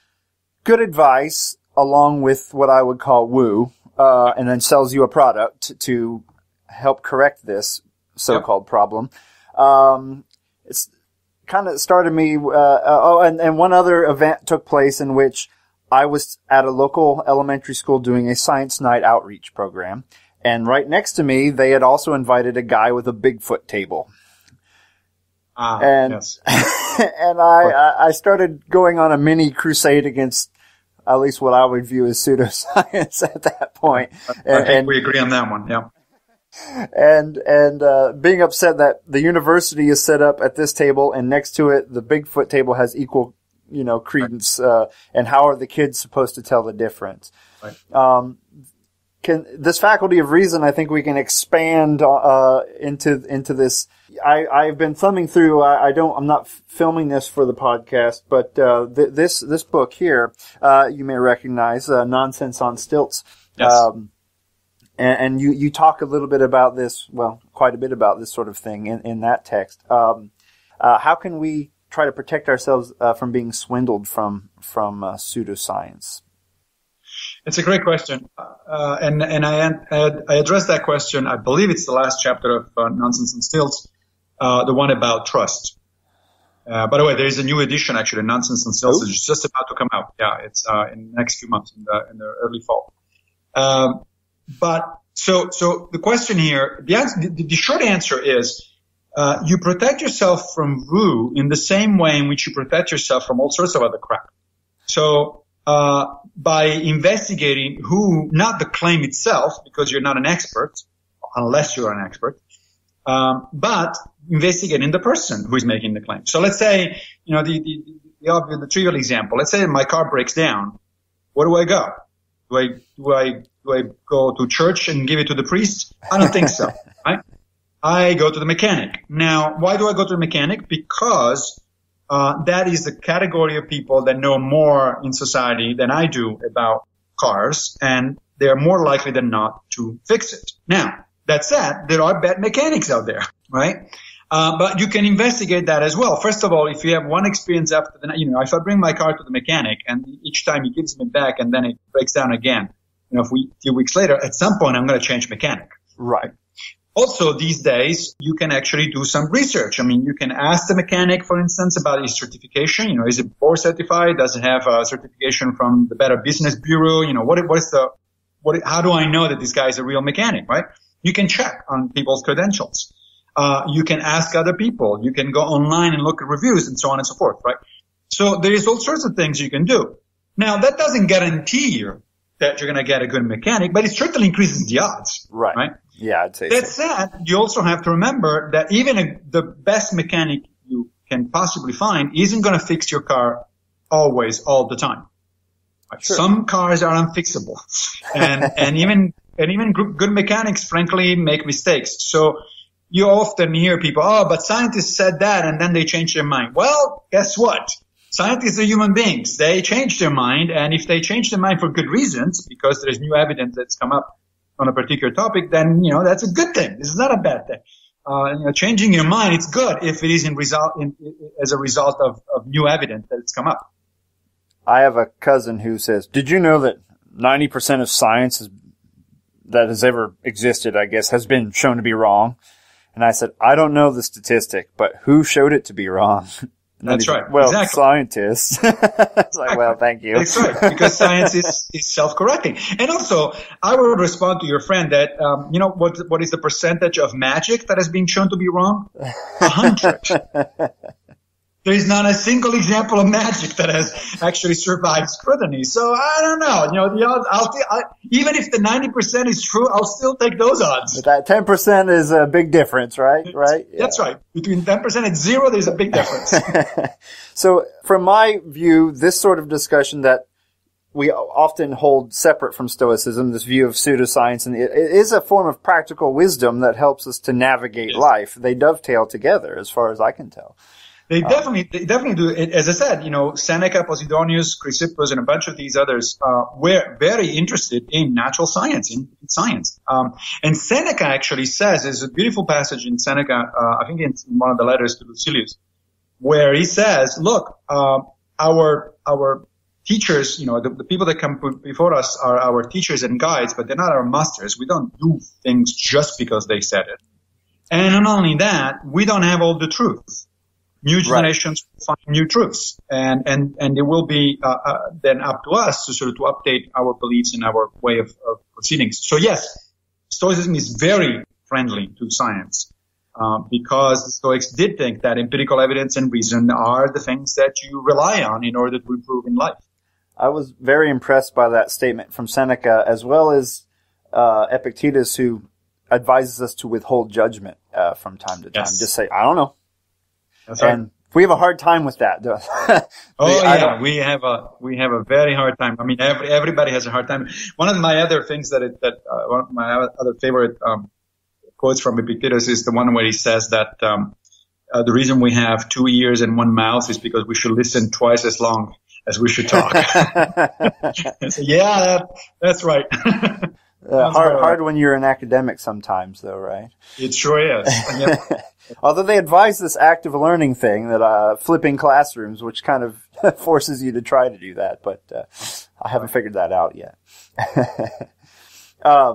E: good advice along with what I would call woo, and then sells you a product to help correct this so-called problem. It's kind of started me, and one other event took place in which I was at a local elementary school doing a science night outreach program. And right next to me, they had also invited a guy with a Bigfoot table.
D: Yes.
E: And I started going on a mini crusade against at least what I would view as pseudoscience at that point.
D: I think we agree on that one, yeah.
E: And being upset that the university is set up at this table and next to it, the Bigfoot table has equal, credence, and how are the kids supposed to tell the difference?
D: Right.
E: This faculty of reason, I think we can expand, into this. I've been thumbing through, I'm not filming this for the podcast, but, this book here, you may recognize, Nonsense on Stilts.
D: Yes.
E: And you talk a little bit about this, well, quite a bit about this sort of thing in that text. How can we try to protect ourselves, from being swindled from pseudoscience?
D: It's a great question. And I addressed that question. I believe it's the last chapter of Nonsense on Stilts, the one about trust. By the way, there is a new edition, actually, Nonsense on Stilts. It's just about to come out. Yeah, it's in the next few months, in the early fall. But so the question here, the short answer is, you protect yourself from woo in the same way in which you protect yourself from all sorts of other crap. So, by investigating not the claim itself, because you're not an expert, unless you're an expert, but investigating the person who is making the claim. So let's say, the trivial example, let's say my car breaks down. Where do I go? Do I go to church and give it to the priest? I don't think so, right? I go to the mechanic. Now, why do I go to the mechanic? Because that is the category of people that know more in society than I do about cars, and they are more likely than not to fix it. Now, that said, there are bad mechanics out there, right? But you can investigate that as well. First of all, if you have one experience after the, if I bring my car to the mechanic and each time he gives me back and then it breaks down again, a few weeks later, at some point I'm going to change mechanic.
E: Right.
D: Also, these days, you can actually do some research. I mean, you can ask the mechanic, for instance, about his certification. Is it board certified? Does it have a certification from the Better Business Bureau? How do I know that this guy is a real mechanic, right? You can check on people's credentials. You can ask other people. You can go online and look at reviews and so on and so forth, right? So there is all sorts of things you can do. Now, that doesn't guarantee you that you're going to get a good mechanic, but it certainly increases the odds, right?
E: Yeah, I'd say
D: that
E: so.
D: said, you also have to remember that even the best mechanic you can possibly find isn't going to fix your car always, all the time. Right? Sure. Some cars are unfixable, and even good mechanics, frankly, make mistakes. So you often hear people, but scientists said that, and then they changed their mind. Well, guess what? Scientists are human beings. They change their mind, and if they change their mind for good reasons, because there's new evidence that's come up on a particular topic, then, that's a good thing. This is not a bad thing. Changing your mind, it's good if it is as a result of new evidence that it's come up.
E: I have a cousin who says, did you know that 90% of science that has ever existed, I guess, has been shown to be wrong? And I said, I don't know the statistic, but who showed it to be wrong?
D: That's right.
E: Well,
D: exactly.
E: Scientists. It's like, well, thank you.
D: That's right, because science is self-correcting. And also, I would respond to your friend that, what is the percentage of magic that has been shown to be wrong? 100. there is not a single example of magic that has actually survived scrutiny. So I don't know. The odds, even if the 90% is true, I'll still take those odds.
E: But that 10% is a big difference, right? Right? Yeah.
D: That's right. Between 10% and 0, there's a big difference.
E: So from my view, this sort of discussion that we often hold separate from Stoicism, this view of pseudoscience, and it is a form of practical wisdom that helps us to navigate life. They dovetail together, as far as I can tell.
D: They definitely do. As I said, Seneca, Posidonius, Chrysippus, and a bunch of these others were very interested in natural science, in science. And Seneca actually says, there's a beautiful passage in Seneca, I think it's in one of the letters to Lucilius, where he says, look, our teachers, the people that come before us are our teachers and guides, but they're not our masters. We don't do things just because they said it. And not only that, we don't have all the truth. New generations will find new truths, and it will be then up to us to sort of to update our beliefs and our way of proceedings. So yes, Stoicism is very friendly to science. Because the Stoics did think that empirical evidence and reason are the things that you rely on in order to improve in life.
E: I was very impressed by that statement from Seneca, as well as Epictetus, who advises us to withhold judgment from time to time.
D: Yes.
E: Just say, I don't know.
D: That's right.
E: And we have a hard time with that.
D: We have a very hard time. I mean, everybody has a hard time. One of my other things one of my other favorite quotes from Epictetus is the one where he says that the reason we have 2 ears and 1 mouth is because we should listen twice as long as we should talk. So, yeah, that's right.
E: Hard when you're an academic sometimes, though, right?
D: It sure is. Yeah.
E: Although they advise this active learning thing, that flipping classrooms, which kind of forces you to try to do that, but I haven't figured that out yet. I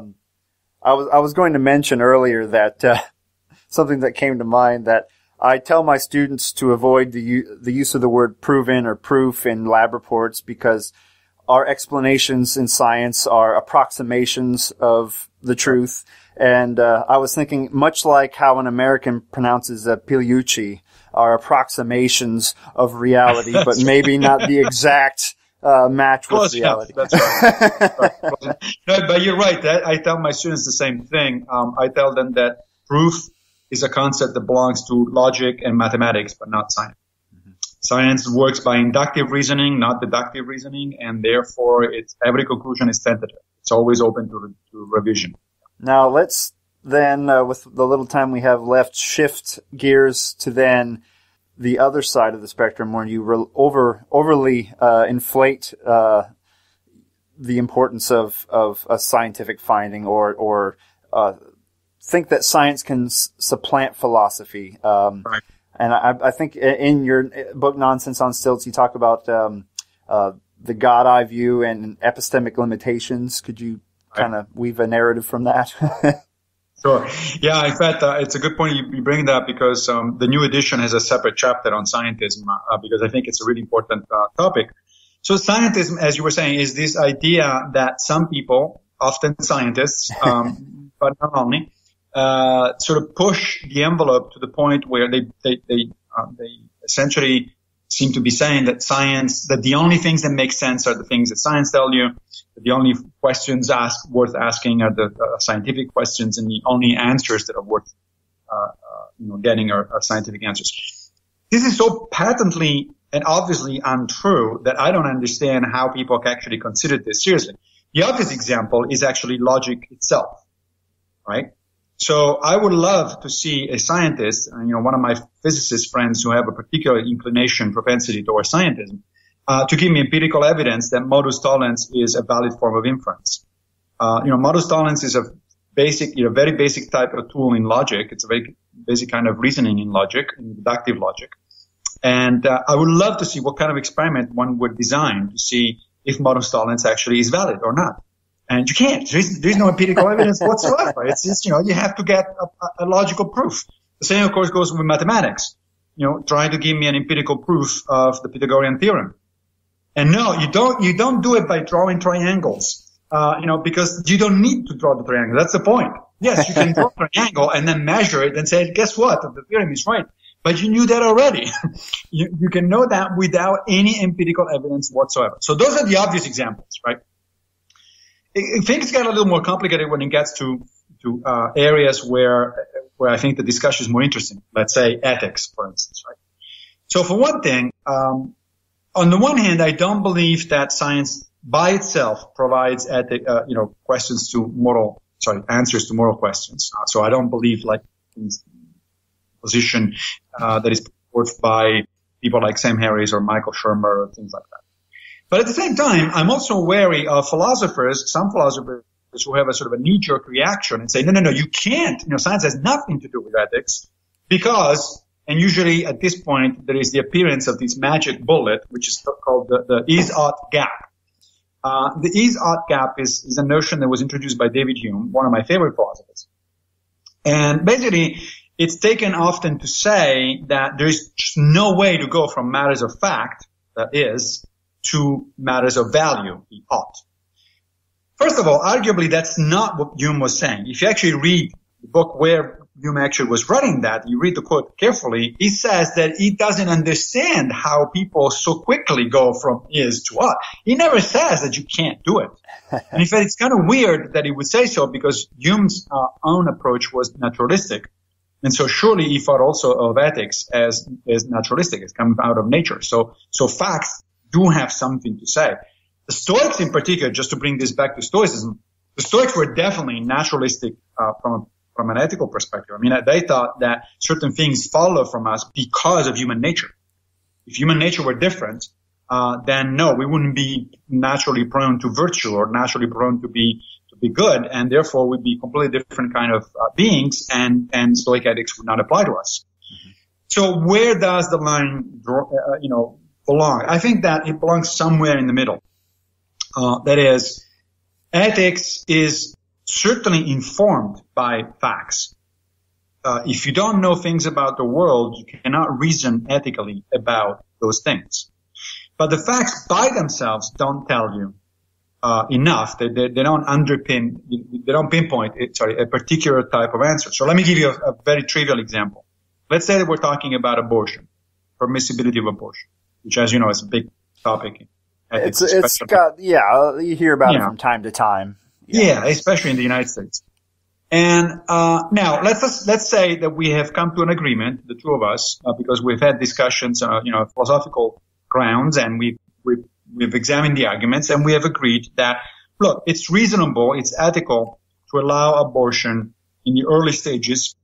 E: was going to mention earlier that something that came to mind, that I tell my students to avoid the use of the word proven or proof in lab reports, because our explanations in science are approximations of the truth. And I was thinking, much like how an American pronounces Pigliucci, are approximations of reality, but maybe not the exact match with reality.
D: That's right. No, but you're right. I tell my students the same thing. I tell them that proof is a concept that belongs to logic and mathematics, but not science. Mm-hmm. Science works by inductive reasoning, not deductive reasoning, and therefore every conclusion is tentative. It's always open to revision.
E: Now let's then, with the little time we have left, shift gears to then the other side of the spectrum, where you overly inflate the importance of a scientific finding, or think that science can supplant philosophy.
D: Right.
E: And I think in your book Nonsense on Stilts, you talk about the God eye view and epistemic limitations. Could you kind of weave a narrative from that?
D: Sure. Yeah, in fact, it's a good point you bring that up, because the new edition has a separate chapter on scientism, because I think it's a really important topic. So scientism, as you were saying, is this idea that some people, often scientists, but not only, sort of push the envelope to the point where they essentially seem to be saying that the only things that make sense are the things that science tell you. The only questions worth asking are the scientific questions, and the only answers that are worth, getting are scientific answers. This is so patently and obviously untrue that I don't understand how people can actually consider this seriously. The obvious example is actually logic itself, right? So I would love to see a scientist, one of my physicist friends who have a particular propensity towards scientism, to give me empirical evidence that modus tollens is a valid form of inference. Modus tollens is a very basic type of tool in logic. It's a very basic kind of reasoning in logic, in deductive logic. And I would love to see what kind of experiment one would design to see if modus tollens actually is valid or not. And you can't. There's no empirical evidence whatsoever. It's just, you have to get a logical proof. The same, of course, goes with mathematics. Trying to give me an empirical proof of the Pythagorean theorem. And no, you don't do it by drawing triangles, because you don't need to draw the triangle. That's the point. Yes, you can draw a triangle and then measure it and say, guess what? The theorem is right. But you knew that already. You can know that without any empirical evidence whatsoever. So those are the obvious examples, right? Things get a little more complicated when it gets to areas where I think the discussion is more interesting. Let's say ethics, for instance, right? So for one thing, on the one hand, I don't believe that science by itself provides answers to moral questions. So I don't believe like position that is put forth by people like Sam Harris or Michael Shermer or things like that. But at the same time, I'm also wary of some philosophers who have a sort of a knee-jerk reaction and say, no, you can't. Science has nothing to do with ethics because, and usually at this point, there is the appearance of this magic bullet, which is called the Izaak Gap. The Izaak Gap is a notion that was introduced by David Hume, one of my favorite philosophers. And basically, it's taken often to say that there is just no way to go from matters of fact, that is, to matters of value, the ought. First of all, arguably, that's not what Hume was saying. If you actually read the book where Hume actually was writing that, you read the quote carefully, he says that he doesn't understand how people so quickly go from is to ought. He never says that you can't do it. And in fact, it's kind of weird that he would say so because Hume's own approach was naturalistic. And so surely he thought also of ethics as naturalistic, as coming out of nature. So facts do have something to say. The Stoics in particular, just to bring this back to Stoicism, the Stoics were definitely naturalistic from an ethical perspective. I mean, they thought that certain things follow from us because of human nature. If human nature were different, then no, we wouldn't be naturally prone to virtue or naturally prone to be good, and therefore we'd be completely different kind of beings, and Stoic ethics would not apply to us. Mm-hmm. So where does the line belong? I think that it belongs somewhere in the middle. That is, ethics is certainly informed by facts. If you don't know things about the world, you cannot reason ethically about those things. But the facts by themselves don't tell you enough. They don't pinpoint a particular type of answer. So let me give you a very trivial example. Let's say that we're talking about abortion, permissibility of abortion, which, as you know, is a big topic.
E: It's got, you hear about it from time to time.
D: Yeah, especially in the United States. And now let's say that we have come to an agreement, the two of us, because we've had discussions, philosophical grounds, and we've examined the arguments, and we have agreed that, look, it's reasonable, it's ethical to allow abortion in the early stages,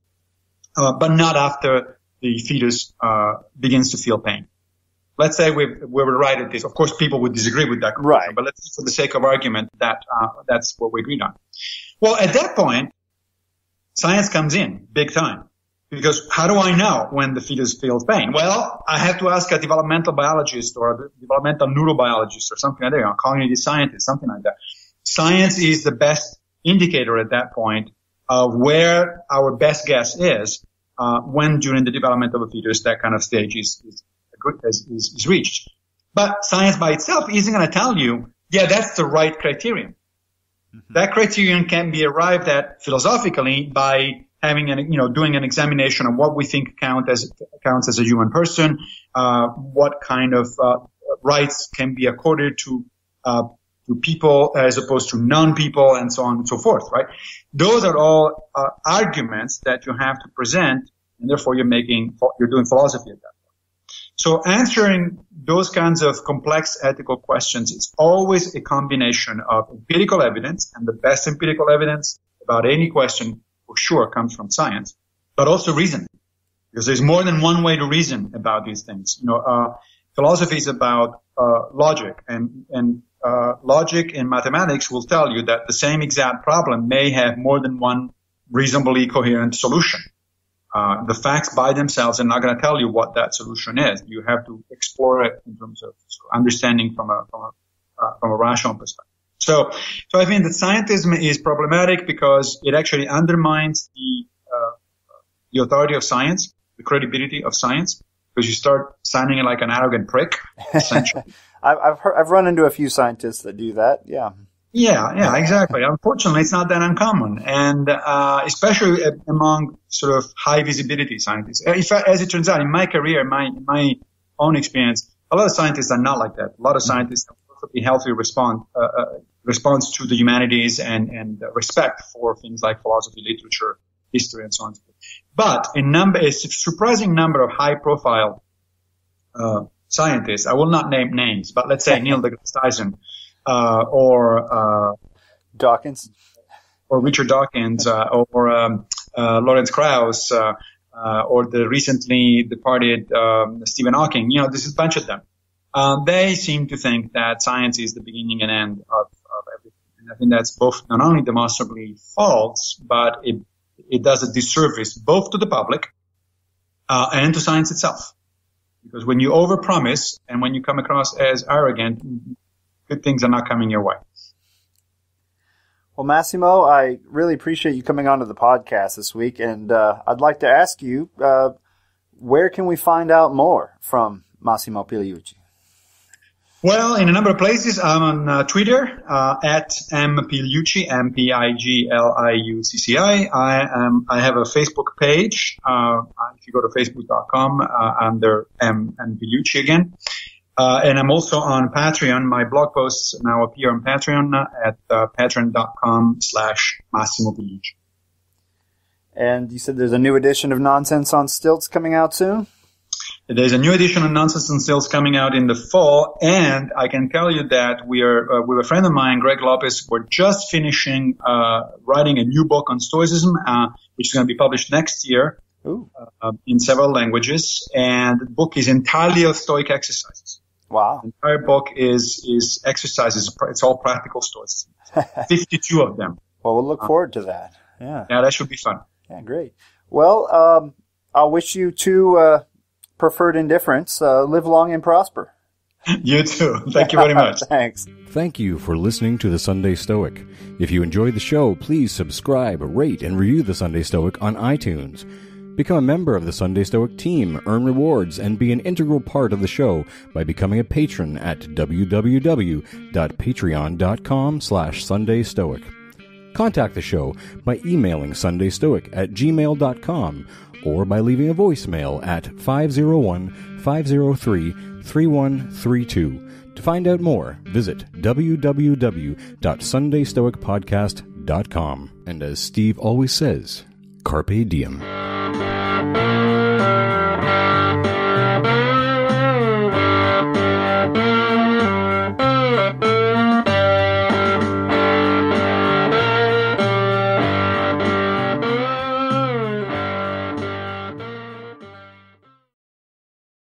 D: but not after the fetus begins to feel pain. Let's say we were right at this. Of course, people would disagree with that conclusion, right? But let's say for the sake of argument that that's what we agreed on. Well, at that point, science comes in big time. Because how do I know when the fetus feels pain? Well, I have to ask a developmental biologist or a developmental neurobiologist or something like that, a cognitive scientist, something like that. Science is the best indicator at that point of where our best guess is when during the development of a fetus that kind of stage is reached. But science by itself isn't going to tell you, that's the right criterion. Mm-hmm. That criterion can be arrived at philosophically by having doing an examination of what we think counts as a human person, what kind of rights can be accorded to people as opposed to non-people, and so on and so forth, right? Those are all arguments that you have to present, and therefore you're doing philosophy at that point. So answering those kinds of complex ethical questions is always a combination of empirical evidence, and the best empirical evidence about any question for sure comes from science, but also reason, because there's more than one way to reason about these things. Philosophy is about logic, and logic in mathematics will tell you that the same exact problem may have more than one reasonably coherent solution. The facts by themselves are not going to tell you what that solution is. You have to explore it in terms of understanding from a rational perspective. So I think that scientism is problematic because it actually undermines the authority of science, the credibility of science, because you start sounding like an arrogant prick, essentially.
E: I've run into a few scientists that do that. Yeah.
D: Yeah, exactly. Unfortunately, it's not that uncommon, and especially among sort of high visibility scientists. As it turns out, in my career, in my own experience, a lot of scientists are not like that. A lot of scientists have a perfectly healthy response to the humanities and respect for things like philosophy, literature, history, and so on. But a surprising number of high-profile scientists, I will not name names, but let's say Neil deGrasse Tyson, or
E: Dawkins,
D: or Richard Dawkins, or Lawrence Krauss, or the recently departed Stephen Hawking. This is a bunch of them. They seem to think that science is the beginning and end of everything. And I think that's both not only demonstrably false, but it does a disservice both to the public and to science itself. Because when you overpromise and when you come across as arrogant, good things are not coming your way.
E: Well, Massimo, I really appreciate you coming onto the podcast this week, and I'd like to ask you, where can we find out more from Massimo Pigliucci?
D: Well, in a number of places. I'm on Twitter, at mpigliucci, MPIGLIUCCI. I have a Facebook page. If you go to facebook.com, under Pigliucci again. And I'm also on Patreon. My blog posts now appear on Patreon at patreon.com/Massimo Pigliucci.
E: And you said there's a new edition of Nonsense on Stilts coming out soon?
D: There's a new edition of Nonsense on Stilts coming out in the fall, and I can tell you that we are, with a friend of mine, Greg Lopez, we're just finishing writing a new book on Stoicism, which is going to be published next year in several languages, and the book is entirely of Stoic exercises.
E: Wow.
D: The entire book is exercises. It's all practical Stoicism. 52 of them.
E: Well, we'll look forward to that. Yeah,
D: that should be fun.
E: Yeah, great. Well, I'll wish you two preferred indifference. Live long and prosper.
D: You too. Thank you very much.
E: Thanks.
A: Thank you for listening to The Sunday Stoic. If you enjoyed the show, please subscribe, rate, and review The Sunday Stoic on iTunes. Become a member of the Sunday Stoic team, earn rewards, and be an integral part of the show by becoming a patron at www.patreon.com/SundayStoic. Contact the show by emailing sundaystoic@gmail.com or by leaving a voicemail at 501-503-3132. To find out more, visit www.sundaystoicpodcast.com. And as Steve always says, Carpe Diem.